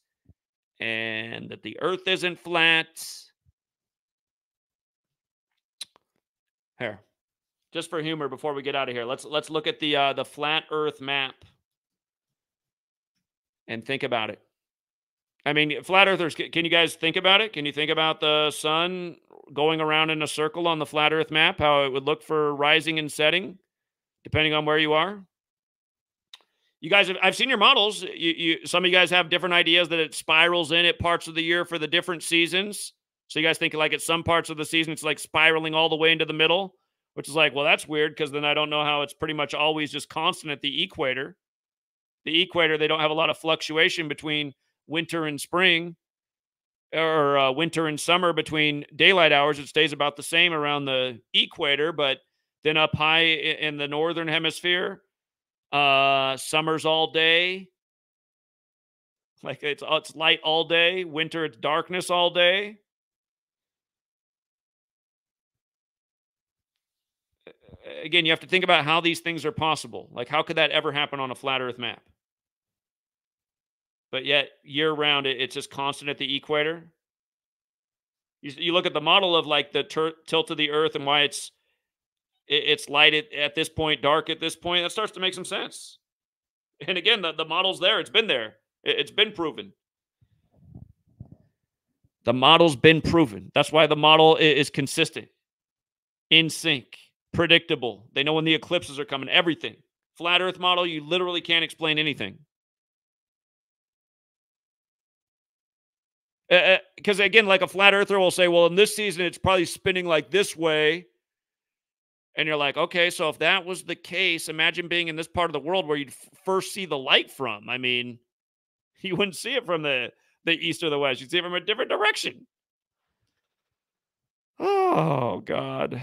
A: and that the Earth isn't flat. Here, just for humor, before we get out of here, let's look at the flat Earth map and think about it. I mean, flat earthers, can you guys think about it? Can you think about the sun going around in a circle on the flat Earth map? How it would look for rising and setting, depending on where you are? You guys, I've seen your models. Some of you guys have different ideas that it spirals in at parts of the year for the different seasons. So you guys think like at some parts of the season, it's like spiraling all the way into the middle, which is like, well, that's weird because then I don't know how it's pretty much always just constant at the equator. The equator, they don't have a lot of fluctuation between winter and spring or winter and summer between daylight hours. It stays about the same around the equator, but then up high in the northern hemisphere, summer's all day. Like it's light all day. Winter, it's darkness all day. Again, you have to think about how these things are possible. Like, how could that ever happen on a flat Earth map? But yet, year-round, it's just constant at the equator. You look at the model of, like, the tilt of the Earth and why it's light at this point, dark at this point. That starts to make some sense. And again, the model's there. It's been there. It's been proven. The model's been proven. That's why the model is consistent, in sync, predictable. They know when the eclipses are coming, everything. Flat Earth model, you literally can't explain anything. Because again, like a flat earther will say, well, in this season, it's probably spinning like this way. And you're like, okay, so if that was the case, imagine being in this part of the world where you'd first see the light from. I mean, you wouldn't see it from the east or the west. You'd see it from a different direction. Oh, God.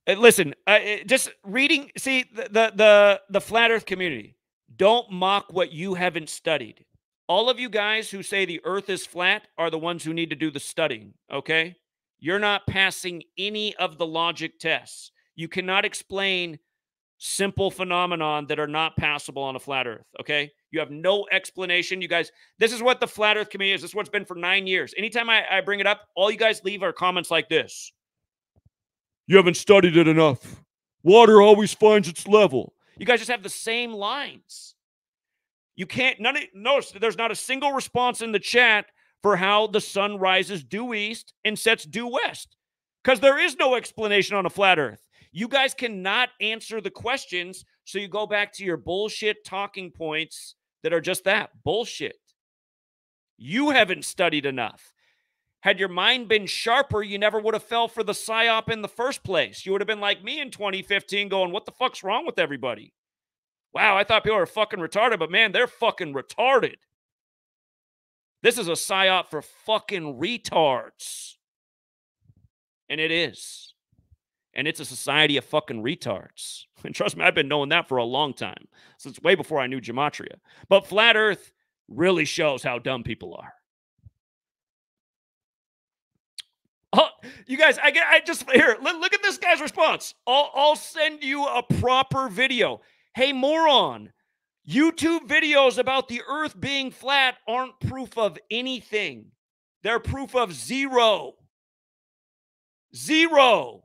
A: Listen, just reading. See the flat Earth community. Don't mock what you haven't studied. All of you guys who say the Earth is flat are the ones who need to do the studying. Okay, you're not passing any of the logic tests. You cannot explain simple phenomenon that are not passable on a flat Earth. Okay, you have no explanation. You guys, this is what the flat Earth community is. This is what's been for 9 years. Anytime I bring it up, all you guys leave are comments like this. You haven't studied it enough. Water always finds its level. You guys just have the same lines. You can't, notice there's not a single response in the chat for how the sun rises due east and sets due west. Because there is no explanation on a flat Earth. You guys cannot answer the questions, so you go back to your bullshit talking points that are just that, bullshit. You haven't studied enough. Had your mind been sharper, you never would have fell for the psyop in the first place. You would have been like me in 2015 going, what the fuck's wrong with everybody? Wow, I thought people were fucking retarded, but man, they're fucking retarded. This is a psyop for fucking retards. And it is. And it's a society of fucking retards. And trust me, I've been knowing that for a long time, since way before I knew gematria. But flat Earth really shows how dumb people are. Oh, you guys, I just here. Look at this guy's response. I'll send you a proper video. Hey, moron! YouTube videos about the Earth being flat aren't proof of anything. They're proof of zero. Zero.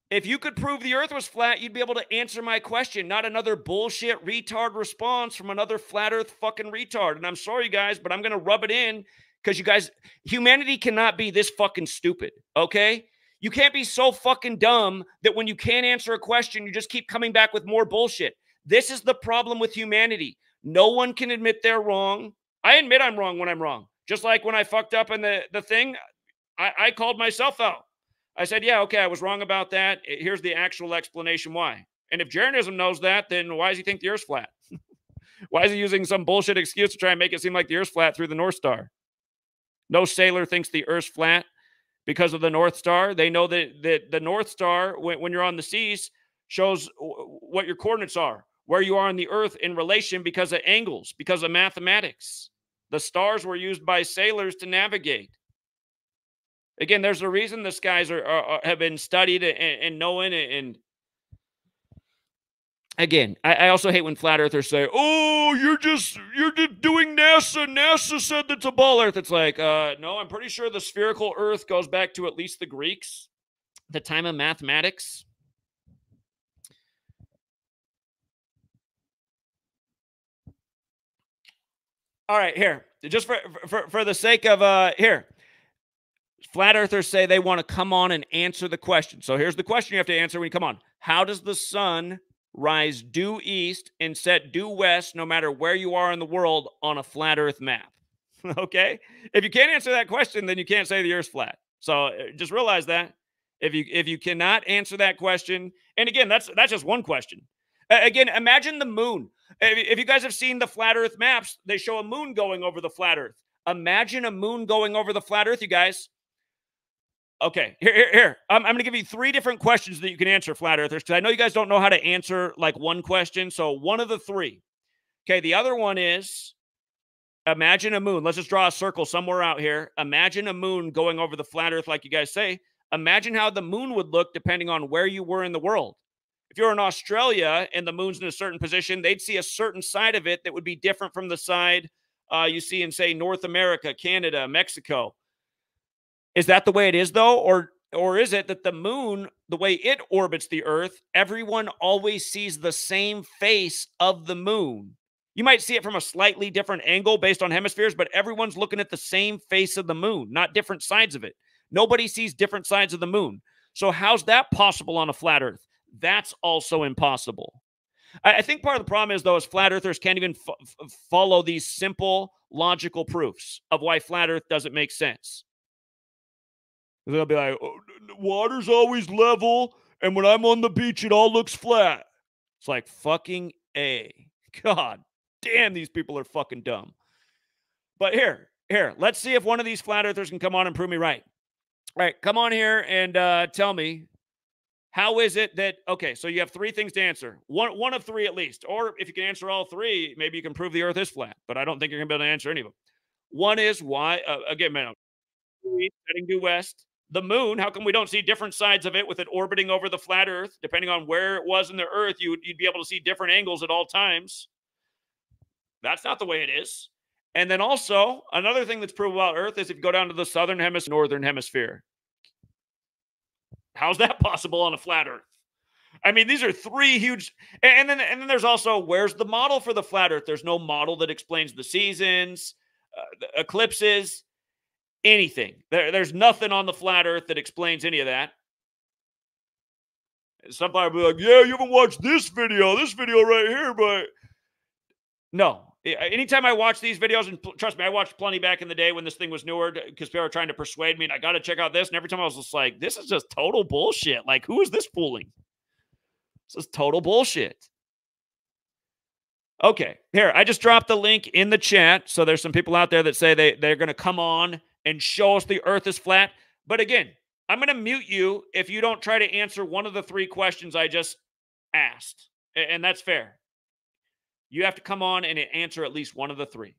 A: If you could prove the Earth was flat, you'd be able to answer my question, not another bullshit retard response from another flat Earth fucking retard. And I'm sorry, guys, but I'm going to rub it in. Because you guys, humanity cannot be this fucking stupid, okay? You can't be so fucking dumb that when you can't answer a question, you just keep coming back with more bullshit. This is the problem with humanity. No one can admit they're wrong. I admit I'm wrong when I'm wrong. Just like when I fucked up in the thing, I called myself out. I said, yeah, okay, I was wrong about that. Here's the actual explanation why. And if Jeranism knows that, then why does he think the Earth's flat? Why is he using some bullshit excuse to try and make it seem like the Earth's flat through the North Star? No sailor thinks the Earth's flat because of the North Star. They know that the North Star, when you're on the seas, shows what your coordinates are, where you are on the Earth in relation because of angles, because of mathematics. The stars were used by sailors to navigate. Again, there's a reason the skies have been studied and known. And again, I also hate when flat earthers say, "Oh, you're just doing NASA. NASA said that's a ball Earth." It's like, no, I'm pretty sure the spherical Earth goes back to at least the Greeks, the time of mathematics. All right, here, just for the sake of here. Flat earthers say they want to come on and answer the question. So here's the question you have to answer when you come on. How does the sun rise due east and set due west no matter where you are in the world on a flat earth map? Okay? If you can't answer that question, then you can't say the earth's flat. So just realize that. If you cannot answer that question, and again, that's just one question. Again, imagine the moon. If you guys have seen the flat earth maps, they show a moon going over the flat earth. Imagine a moon going over the flat earth, you guys. Okay, here. I'm going to give you 3 different questions that you can answer, flat earthers, because I know you guys don't know how to answer like one question. So one of the 3. Okay, the other one is imagine a moon. Let's just draw a circle somewhere out here. Imagine a moon going over the flat earth like you guys say. Imagine how the moon would look depending on where you were in the world. If you're in Australia and the moon's in a certain position, they'd see a certain side of it that would be different from the side you see in, say, North America, Canada, Mexico. Is that the way it is, though? Or is it that the moon, the way it orbits the Earth, everyone always sees the same face of the moon? You might see it from a slightly different angle based on hemispheres, but everyone's looking at the same face of the moon, not different sides of it. Nobody sees different sides of the moon. So how's that possible on a flat Earth? That's also impossible. I think part of the problem is, though, is flat earthers can't even follow these simple logical proofs of why flat Earth doesn't make sense. They'll be like, oh, water's always level, and when I'm on the beach, it all looks flat. It's like fucking A. God damn, these people are fucking dumb. But here, let's see if one of these flat earthers can come on and prove me right. All right, come on here and tell me, how is it that, okay, so you have 3 things to answer. One of 3 at least. Or if you can answer all 3, maybe you can prove the Earth is flat. But I don't think you're going to be able to answer any of them. One is why, again, man, heading due west. The moon, how come we don't see different sides of it with it orbiting over the flat Earth? Depending on where it was in the Earth, you'd be able to see different angles at all times. That's not the way it is. And then also, another thing that's proven about Earth is if you go down to the southern hemisphere, northern hemisphere. How's that possible on a flat Earth? I mean, these are 3 huge. And then there's also, where's the model for the flat Earth? There's no model that explains the seasons, the eclipses, anything. There's nothing on the flat Earth that explains any of that. Somebody will be like, yeah, you haven't watched this video right here, but no. Anytime I watch these videos, and trust me, I watched plenty back in the day when this thing was newer because people were trying to persuade me, and I got to check out this. And every time I was just like, this is just total bullshit. Like, who is this fooling? This is total bullshit. Okay, here, I just dropped the link in the chat. So there's some people out there that say they're going to come on and show us the Earth is flat. But again, I'm going to mute you if you don't try to answer one of the 3 questions I just asked. And that's fair. You have to come on and answer at least one of the 3.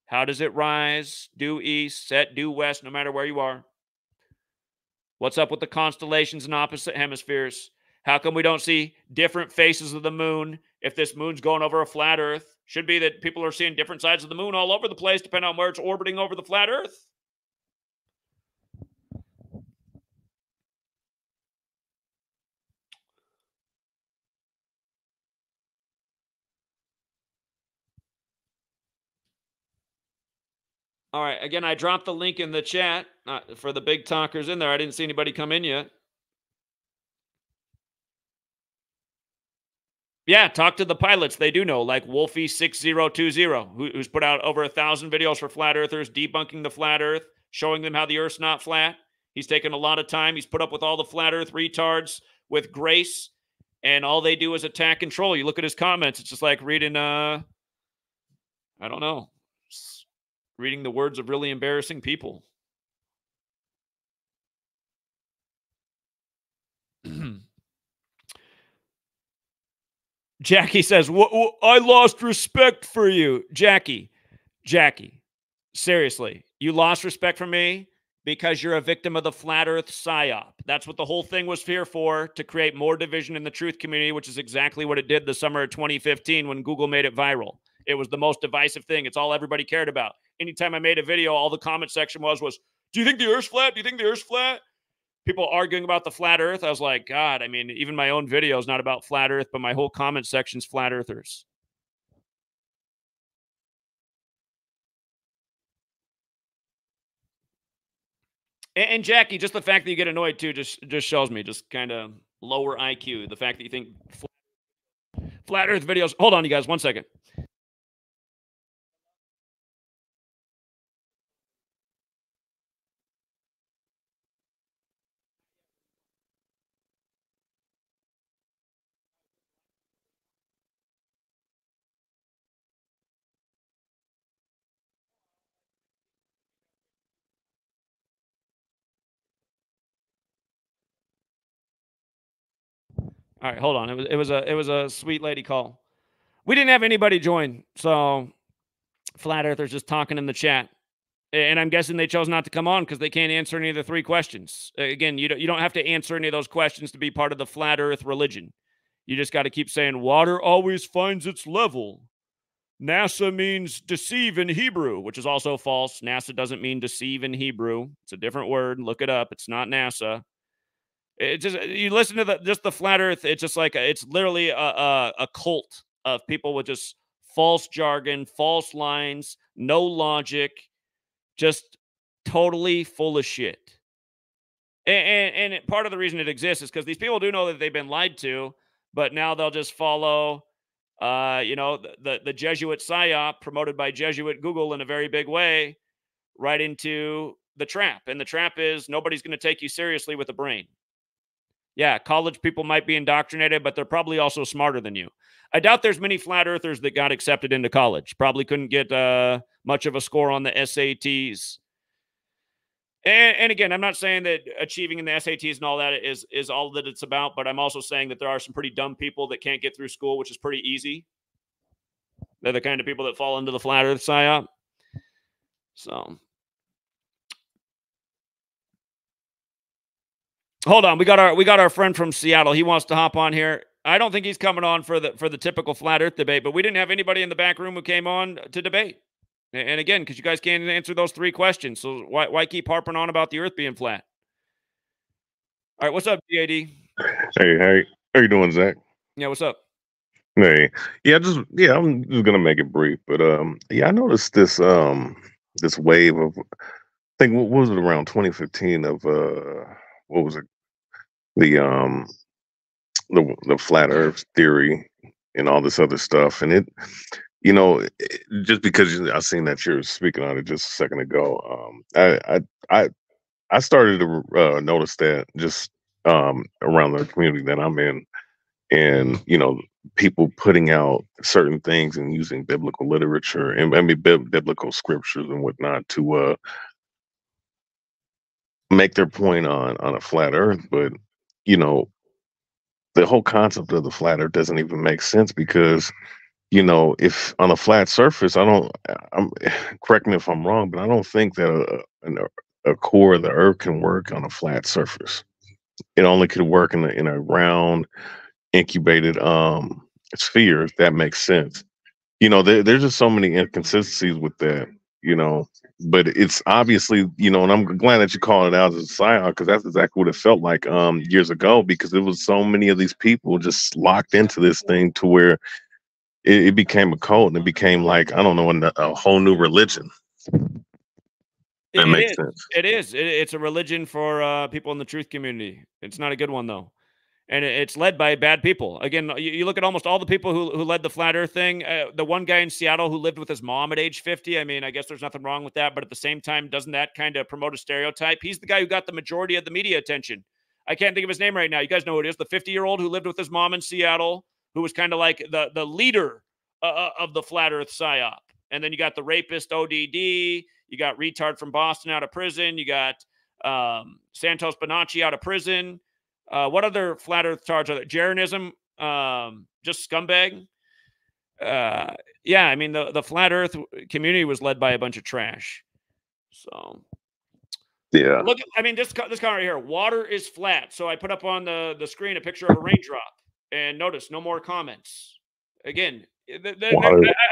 A: How does it rise due east, set due west, no matter where you are? What's up with the constellations in opposite hemispheres? How come we don't see different faces of the moon if this moon's going over a flat Earth? Should be that people are seeing different sides of the moon all over the place, depending on where it's orbiting over the flat Earth. All right. Again, I dropped the link in the chat for the big talkers in there. I didn't see anybody come in yet. Yeah, talk to the pilots. They do know, like Wolfie6020, who's put out over 1,000 videos for flat earthers, debunking the flat Earth, showing them how the Earth's not flat. He's taken a lot of time. He's put up with all the flat earth retards with grace, and all they do is attack and troll. You look at his comments, it's just like reading, I don't know, reading the words of really embarrassing people. Jackie says, I lost respect for you. Jackie, seriously, you lost respect for me because you're a victim of the flat earth psyop. That's what the whole thing was here for, to create more division in the truth community, which is exactly what it did the summer of 2015 when Google made it viral. It was the most divisive thing. It's all everybody cared about. Anytime I made a video, all the comment section was, do you think the earth's flat? Do you think the earth's flat? People arguing about the flat earth. I was like, God, I mean, even my own video is not about flat earth, but my whole comment section's flat earthers. And Jackie, just the fact that you get annoyed too just shows me just kind of lower IQ. The fact that you think flat earth videos. Hold on, you guys, 1 second. All right, hold on. It was a sweet lady call. We didn't have anybody join, so flat earthers just talking in the chat. And I'm guessing they chose not to come on because they can't answer any of the 3 questions. Again, you don't have to answer any of those questions to be part of the flat earth religion. You just got to keep saying water always finds its level. NASA means deceive in Hebrew, which is also false. NASA doesn't mean deceive in Hebrew. It's a different word. Look it up. It's not NASA. It just, you listen to the flat earth. It's just like it's literally a cult of people with just false jargon, false lines, no logic, just totally full of shit. And part of the reason it exists is because these people do know that they've been lied to, but now they'll just follow, the Jesuit psyop promoted by Jesuit Google in a very big way, right into the trap. And the trap is nobody's going to take you seriously with a brain. Yeah, college people might be indoctrinated, but they're probably also smarter than you. I doubt there's many flat earthers that got accepted into college. Probably couldn't get much of a score on the SATs. And again, I'm not saying that achieving in the SATs and all that is all that it's about, but I'm also saying that there are some pretty dumb people that can't get through school, which is pretty easy. They're the kind of people that fall into the flat earth psyop. So hold on, we got our friend from Seattle. He wants to hop on here. I don't think he's coming on for the typical flat earth debate, but we didn't have anybody in the back room who came on to debate. And again, because you guys can't answer those 3 questions, so why keep harping on about the earth being flat? All right, what's up, DAD?
B: Hey, how you doing, Zach?
A: Yeah, what's up?
B: Hey, I'm just gonna make it brief, but I noticed this this wave of, I think, what was it, around 2015 of what was it, the the flat Earth theory and all this other stuff, and just because I seen that you're speaking on it just a second ago, I started to notice that just around the community that I'm in, and people putting out certain things and using biblical literature and, I mean, biblical scriptures and whatnot to make their point on a flat Earth, but you know the whole concept of the flat Earth doesn't even make sense because if on a flat surface, I'm correct me if I'm wrong, but I don't think that a core of the Earth can work on a flat surface. It only could work in a round incubated sphere, if that makes sense. There's just so many inconsistencies with that, but it's obviously, and I'm glad that you called it out as a psyop, because that's exactly what it felt like years ago, because it was so many of these people just locked into this thing to where it became a cult, and it became, like, I don't know, a whole new religion. That makes sense.
A: It is. It's a religion for people in the truth community. It's not a good one, though. and it's led by bad people. Again, you look at almost all the people who led the flat Earth thing. The one guy in Seattle who lived with his mom at age 50. I mean, I guess there's nothing wrong with that, but at the same time, doesn't that kind of promote a stereotype? He's the guy who got the majority of the media attention. I can't think of his name right now. You guys know who it is. The 50-year-old who lived with his mom in Seattle, who was kind of like the leader of the flat Earth psyop. And then you got the rapist ODD. You got retard from Boston out of prison. You got Santos Bonacci out of prison. What other flat Earth tards are there? Jeranism, just scumbag. Yeah, I mean the flat Earth community was led by a bunch of trash. So
B: yeah,
A: look, I mean this comment right here. Water is flat. So I put up on the screen a picture of a raindrop, and notice no more comments. Again, I'm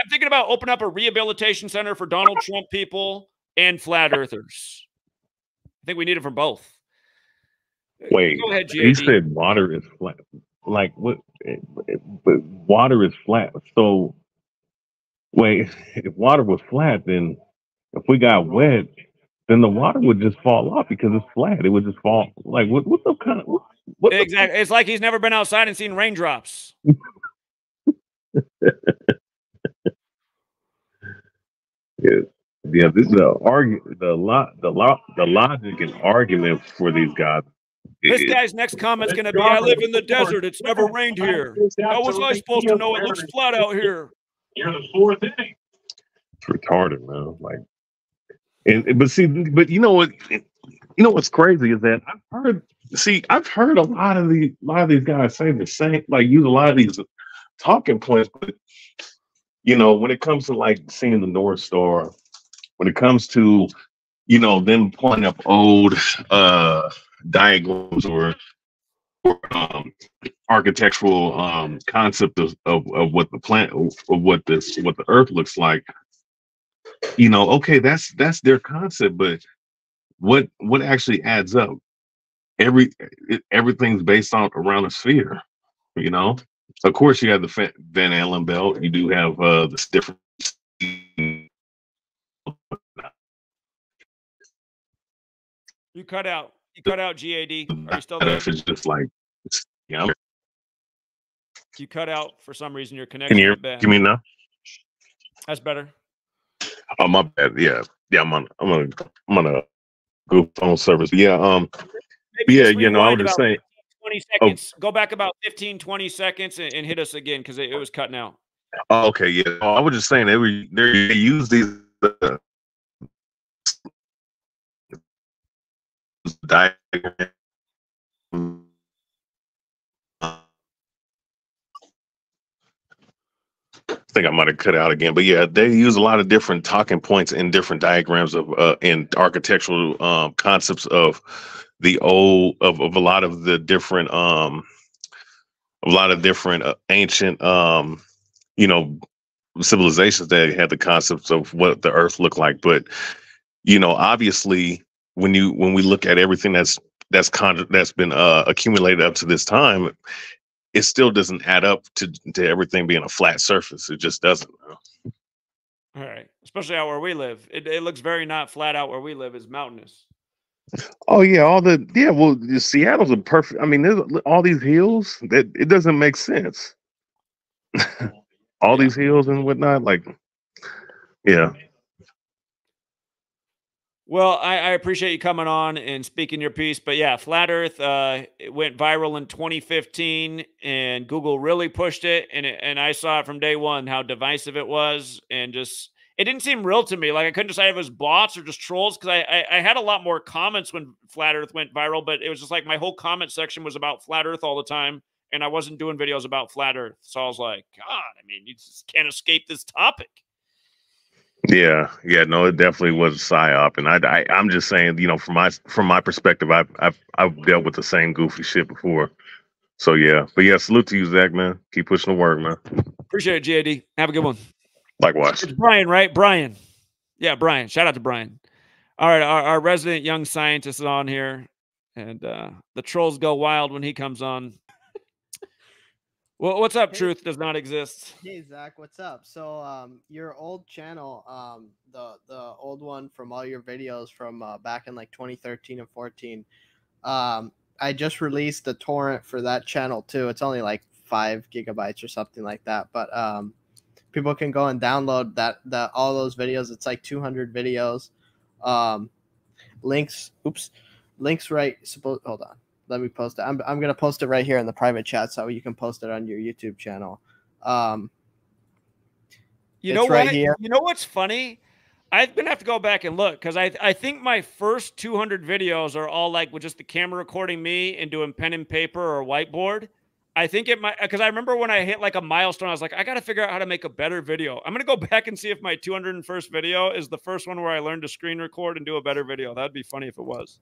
A: thinking about opening up a rehabilitation center for Donald Trump people and flat earthers. I think we need it for both.
B: Wait,
A: go ahead,
B: he said water is flat. Like what? But water is flat. So wait, if water was flat, then if we got wet, then the water would just fall off because it's flat. It would just fall. Like what the kind of what
A: exactly? It's like he's never been outside and seen raindrops.
B: Yeah, this is the logic and argument for these guys.
A: This guy's next comment's going to be, I live in the desert. It's never rained here. How was I supposed to know it looks flat out here?
C: You're the fourth inning.
B: It's retarded, man. Like, but you know what? You know what's crazy is that I've heard a lot of these guys say the same, like use a lot of these talking points, but you know, when it comes to like seeing the North Star, when it comes to, you know, them pulling up old diagrams or architectural concept of what the planet of what the Earth looks like, you know, okay, that's their concept, but what actually adds up? Everything's based on around a sphere, you know. Of course, you have the Van Allen belt. You do have this different.
A: You cut out. You cut out. GAD. Are you still there?
B: It's just like, yeah.
A: You cut out for some reason. Your connection.
B: Can you hear me now?
A: That's better.
B: Oh, my bad. Yeah. I'm on a Google phone service. Yeah. Yeah. You know, I was just saying.
A: 20 seconds. Go back about 15, 20 seconds and hit us again because it was cutting out.
B: Oh, okay. Yeah. I was just saying they use these diagrams. I think I might have cut out again, but yeah, they use a lot of different talking points and different diagrams of and architectural concepts of the old of a lot of the different ancient you know, civilizations that had the concepts of what the Earth looked like. But you know, obviously, when we look at everything that's been accumulated up to this time, it still doesn't add up to everything being a flat surface. It just doesn't.
A: All right, especially out where we live, it looks very not flat out where we live. It's mountainous.
B: Oh yeah, well, Seattle's a perfect. I mean, there's all these hills that it doesn't make sense. All these hills and whatnot, like, yeah.
A: Well, I appreciate you coming on and speaking your piece, but yeah, flat Earth it went viral in 2015, and Google really pushed it, and I saw it from day one how divisive it was, and just it didn't seem real to me. Like I couldn't decide if it was bots or just trolls because I had a lot more comments when flat Earth went viral, but it was just like my whole comment section was about flat Earth all the time, and I wasn't doing videos about flat Earth, so I was like, God, I mean, you just can't escape this topic.
B: Yeah, no, it definitely was a psyop, and I'm just saying, you know, from my perspective, I've dealt with the same goofy shit before, so yeah. But yeah, salute to you, Zach, man. Keep pushing the work, man.
A: Appreciate it, GAD. Have a good one.
B: Likewise.
A: It's Brian, right? Brian. Yeah, Brian. Shout out to Brian. All right, our resident young scientist is on here, and the trolls go wild when he comes on. Well, what's up? Hey, Truth does not exist.
D: Hey Zach, what's up? So your old channel, the old one from all your videos from back in like 2013 and 14, I just released the torrent for that channel too. It's only like 5 gigabytes or something like that, but people can go and download that all those videos. It's like 200 videos. Links right. Hold on. Let me post it. I'm gonna post it right here in the private chat, so you can post it on your YouTube channel.
A: You know
D: right
A: what?
D: Here.
A: You know what's funny? I'm gonna have to go back and look because I think my first 200 videos are all like with just the camera recording me and doing pen and paper or whiteboard. I think it might, because I remember when I hit like a milestone, I was like, I got to figure out how to make a better video. I'm going to go back and see if my 201st video is the first one where I learned to screen record and do a better video. That'd be funny if it was.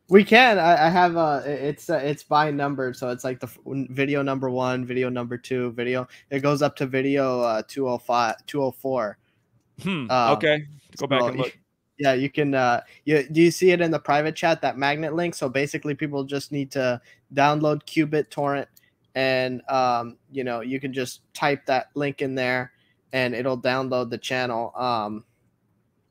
D: We can. I have it's by number, so it's like the video number 1, video number 2, video. It goes up to video 205, 204.
A: Okay, go back and look.
D: Yeah, you can. Do you see it in the private chat, that magnet link? So basically, people just need to download Qubit torrent, and you know, you can just type that link in there, and it'll download the channel.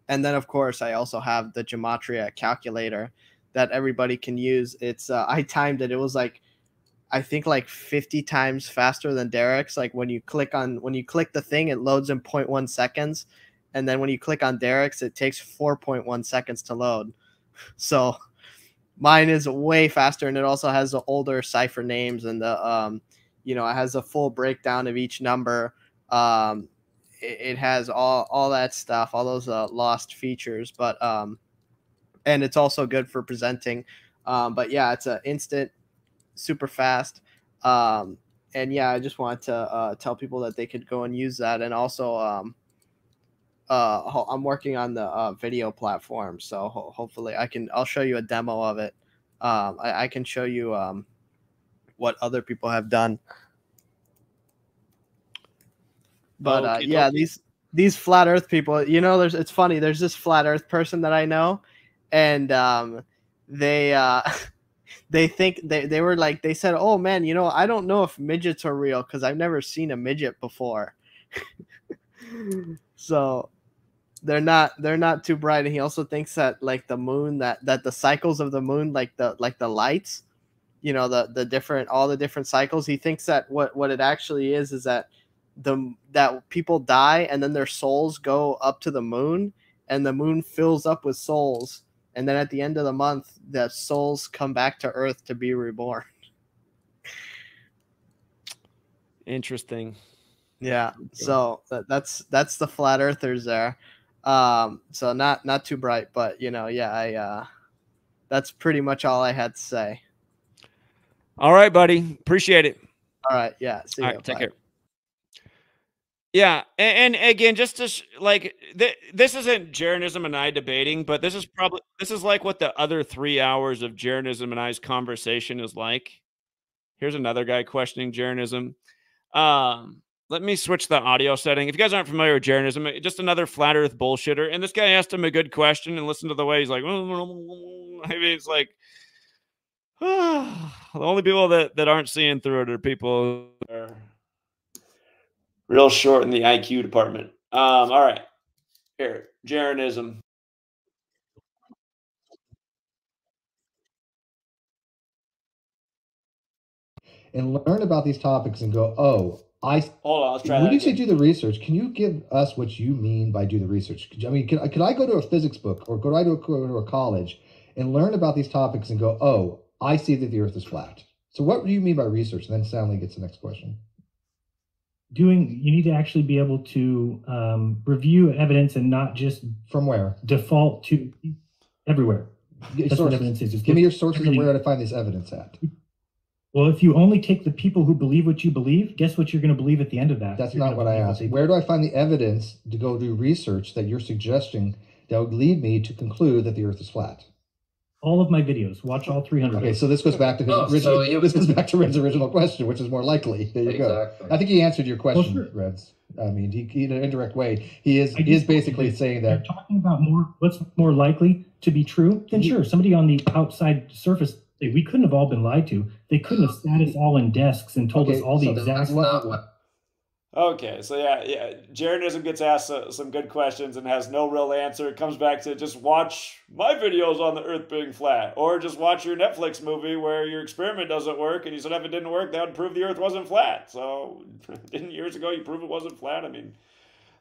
D: And then of course, I also have the Gematria calculator that everybody can use. It's I timed it. It was like, I think like 50 times faster than Derek's. Like when you click the thing, it loads in 0.1 seconds. And then when you click on Derek's, it takes 4.1 seconds to load. So mine is way faster, and it also has the older cipher names and the you know, it has a full breakdown of each number. It has all that stuff, all those lost features, but and it's also good for presenting. But yeah, it's an instant, super fast. And yeah, I just wanted to tell people that they could go and use that, and also I'm working on the video platform, so hopefully I'll show you a demo of it. I can show you what other people have done. But yeah, these flat earth people, you know, it's funny, there's this flat earth person that I know, and they think they were like, they said, oh man, you know, I don't know if midgets are real because I've never seen a midget before. So they're not too bright. And he also thinks that like the moon, that the cycles of the moon, like the lights, you know, all the different cycles, he thinks that what it actually is that that people die and then their souls go up to the moon, and the moon fills up with souls, and then at the end of the month the souls come back to Earth to be reborn.
A: Interesting.
D: Yeah, so that's the flat earthers there. So not too bright, but you know, yeah, I that's pretty much all I had to say.
A: All right, buddy. Appreciate it.
D: All right, yeah. See you.
A: All right, take care. Yeah, and again, just to like this isn't Jeranism and I debating, but this is like what the other 3 hours of Jeranism and I's conversation is like. Here's another guy questioning Jeranism. Let me switch the audio setting. If you guys aren't familiar with Jeranism, just another flat earth bullshitter. And this guy asked him a good question, and listen to the way he's like, I mean, it's like, the only people that aren't seeing through it are people who are real short in the IQ department. All right. Here, Jeranism.
E: And learn about these topics and go, oh,
A: hold on, let's try
E: when you say do the research, can you give us what you mean by do the research? I mean, could I go to a physics book, or could I go to a college and learn about these topics and go, oh, I see that the Earth is flat. So what do you mean by research? And then Stanley gets the next question.
F: You need to actually be able to review evidence and not just
E: from where
F: default to everywhere.
E: That's what evidence is. Just give me your sources of where to find this evidence at.
F: Well, if you only take the people who believe what you believe, guess what you're going to believe at the end of that?
E: That's not what I asked. Where do I find the evidence to go do research that you're suggesting that would lead me to conclude that the Earth is flat?
F: All of my videos. Watch all 300.
E: Okay, so this goes back to this goes back to Red's original question, which is more likely. There you go. I think he answered your question, well, sure. Reds. I mean, he in an indirect way, he is basically saying that.
F: You're talking about what's more likely to be true, then sure, somebody on the outside surface, we couldn't have all been lied to. They couldn't have sat us all in desks and told us all the exact.
A: Okay, so yeah, Jaredism gets asked some good questions and has no real answer. It comes back to just watch my videos on the Earth being flat, or just watch your Netflix movie where your experiment doesn't work, and you said if it didn't work, that would prove the Earth wasn't flat. So, didn't years ago you prove it wasn't flat? I mean,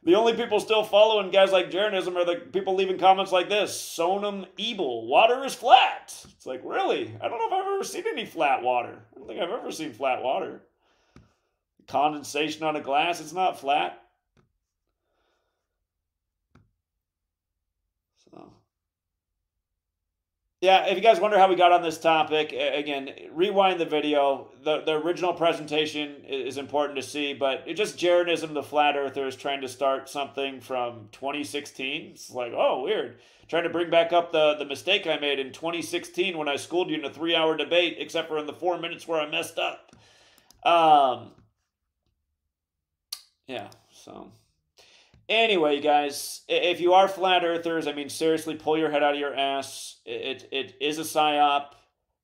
A: the only people still following guys like Jaredism are the people leaving comments like this: Sonam Ebel, water is flat. It's like, really? I don't know if I've ever seen any flat water. I don't think I've ever seen flat water. Condensation on a glass, it's not flat. So, yeah, if you guys wonder how we got on this topic, again, rewind the video. The original presentation is important to see, but it's just Jaredism, the flat earthers, trying to start something from 2016. It's like, oh, weird. Trying to bring back up the mistake I made in 2016 when I schooled you in a 3-hour debate, except for in the 4 minutes where I messed up. Yeah, so anyway, you guys, if you are flat earthers, I mean, seriously, pull your head out of your ass. It is a psyop.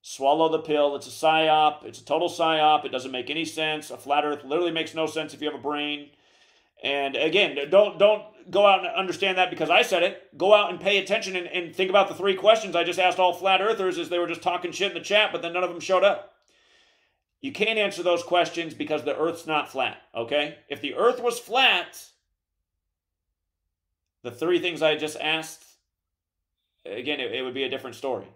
A: Swallow the pill. It's a psyop. It's a total psyop. It doesn't make any sense. A flat earth literally makes no sense if you have a brain. And again, don't go out and understand that because I said it. Go out and pay attention and think about the 3 questions I just asked all flat earthers as they were just talking shit in the chat, but then none of them showed up. You can't answer those questions because the Earth's not flat, okay? If the Earth was flat, the 3 things I just asked, again, it would be a different story.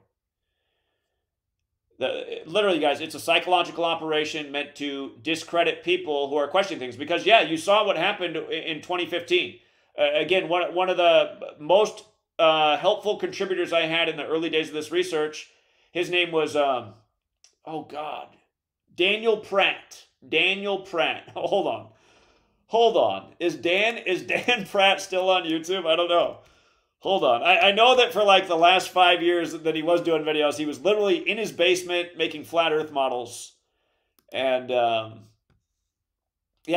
A: Literally, guys, it's a psychological operation meant to discredit people who are questioning things. Because, yeah, you saw what happened in 2015. Again, one of the most helpful contributors I had in the early days of this research, his name was, oh, God. Daniel Pratt. Daniel Pratt. Oh, hold on. Is Dan Pratt still on YouTube? I don't know. Hold on. I know that for like the last 5 years that he was doing videos, he was literally in his basement making flat earth models. And yeah,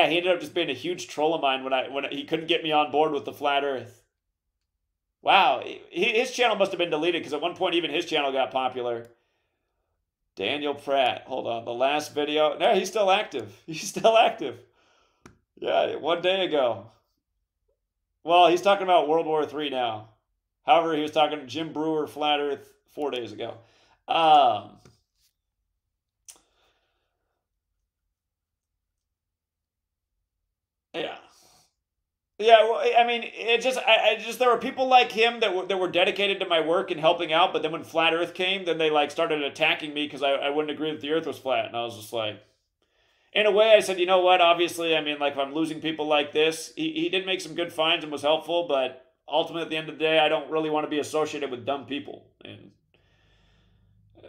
A: he ended up just being a huge troll of mine when he couldn't get me on board with the flat earth. Wow. His channel must have been deleted because at one point even his channel got popular. Daniel Pratt. Hold on. The last video. No, he's still active. He's still active. Yeah, 1 day ago. Well, he's talking about World War III now. However, he was talking to Jim Brewer, Flat Earth, 4 days ago. Yeah. Yeah, well, I mean, there were people like him that were dedicated to my work and helping out, but then when Flat Earth came, then they like started attacking me because I wouldn't agree that the Earth was flat, and I was just like, in a way, I said, you know what? Obviously, I mean, like if I'm losing people like this, he did make some good finds and was helpful, but ultimately, at the end of the day, I don't really want to be associated with dumb people. And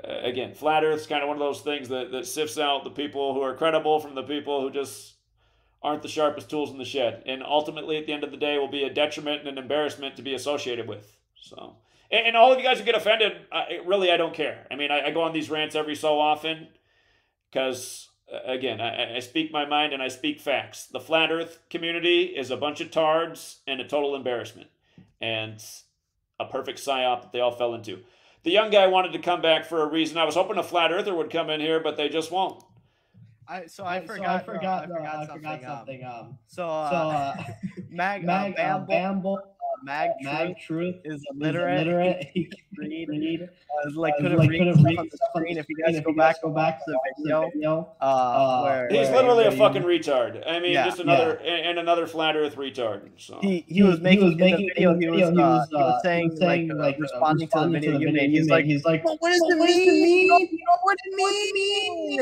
A: again, Flat Earth's kind of one of those things that sifts out the people who are credible from the people who just aren't the sharpest tools in the shed, and ultimately at the end of the day will be a detriment and an embarrassment to be associated with. So, and all of you guys who get offended, really I don't care. I mean, I go on these rants every so often because again, I speak my mind and I speak facts. The flat earth community is a bunch of tards and a total embarrassment and a perfect psyop that they all fell into. The young guy wanted to come back for a reason. I was hoping a flat earther would come in here, but they just won't.
D: I forgot something. Mag Truth is illiterate. He can read. Couldn't read stuff on the screen. If you guys go back to the video,
A: he's literally a fucking retard. I mean, just another flat Earth retard. So
D: he was making the video. He was saying like responding to the video you made. He's like, well, what does it mean? What does it mean?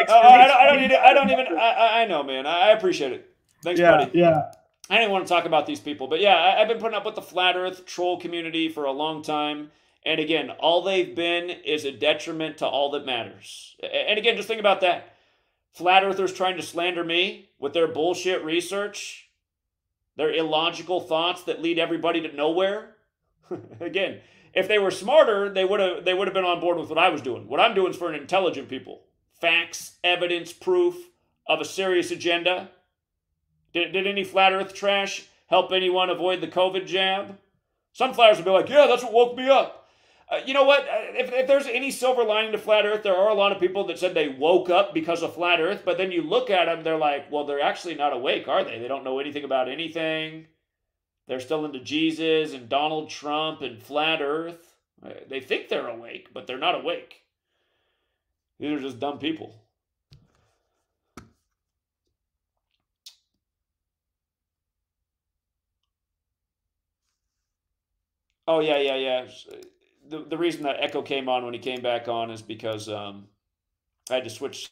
A: I don't even. I know, man. I appreciate it. Thanks, buddy.
F: Yeah.
A: I didn't want to talk about these people, but yeah, I've been putting up with the flat earth troll community for a long time. And again, all they've been is a detriment to all that matters. And again, just think about that. Flat earthers trying to slander me with their bullshit research, their illogical thoughts that lead everybody to nowhere. Again, if they were smarter, they would have been on board with what I was doing. What I'm doing is for an intelligent people. Facts, evidence, proof of a serious agenda. Did any flat earth trash help anyone avoid the COVID jab? Some flat earthers will be like, yeah, that's what woke me up. You know what? If there's any silver lining to flat Earth, there are a lot of people that said they woke up because of flat Earth, but then you look at them, they're like, well, they're actually not awake, are they? They don't know anything about anything. They're still into Jesus and Donald Trump and flat Earth. They think they're awake, but they're not awake. These are just dumb people. Oh, yeah. The reason that Echo came on when he came back on is because I had to switch.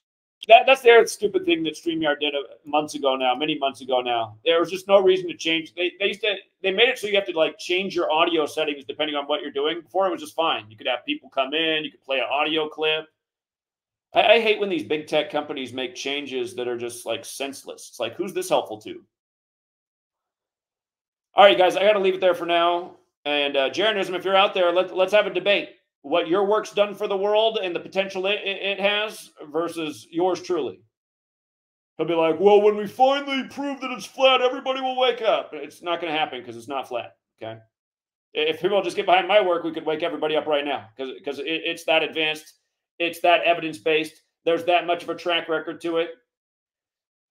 A: That's the stupid thing that StreamYard did many months ago now. There was just no reason to change. They made it so you have to like change your audio settings depending on what you're doing. Before it was just fine. You could have people come in, you could play an audio clip. I hate when these big tech companies make changes that are just like senseless. It's like, who's this helpful to? All right, guys, I got to leave it there for now. And Jeranism, if you're out there, let's have a debate. What your work's done for the world and the potential it has versus yours truly. He'll be like, well, when we finally prove that it's flat, everybody will wake up. It's not going to happen because it's not flat, okay? If people just get behind my work, we could wake everybody up right now because it's that advanced. It's that evidence-based. There's that much of a track record to it.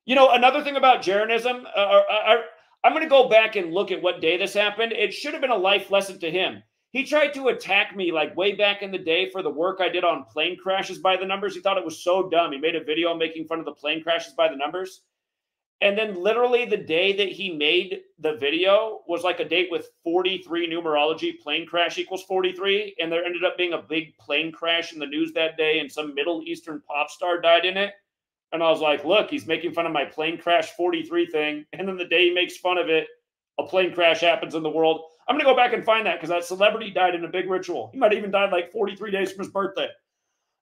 A: You know, another thing about Jeranism, I'm going to go back and look at what day this happened. It should have been a life lesson to him. He tried to attack me like way back in the day for the work I did on plane crashes by the numbers. He thought it was so dumb. He made a video making fun of the plane crashes by the numbers. And then literally the day that he made the video was like a date with 43 numerology, plane crash equals 43. And there ended up being a big plane crash in the news that day and some Middle Eastern pop star died in it. And I was like, look, he's making fun of my plane crash 43 thing. And then the day he makes fun of it, a plane crash happens in the world. I'm going to go back and find that because that celebrity died in a big ritual. He might have even died like 43 days from his birthday.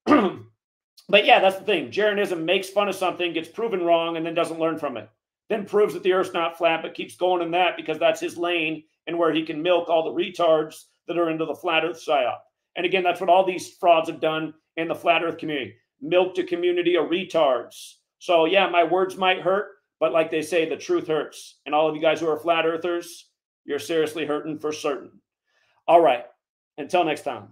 A: But yeah, that's the thing. Jeranism makes fun of something, gets proven wrong, and then doesn't learn from it. Then proves that the Earth's not flat, but keeps going in that because that's his lane and where he can milk all the retards that are into the flat Earth psyop. And again, that's what all these frauds have done in the flat Earth community. Milked a community of retards. So yeah, my words might hurt, but like they say, the truth hurts. And all of you guys who are flat earthers, you're seriously hurting for certain. All right. Until next time.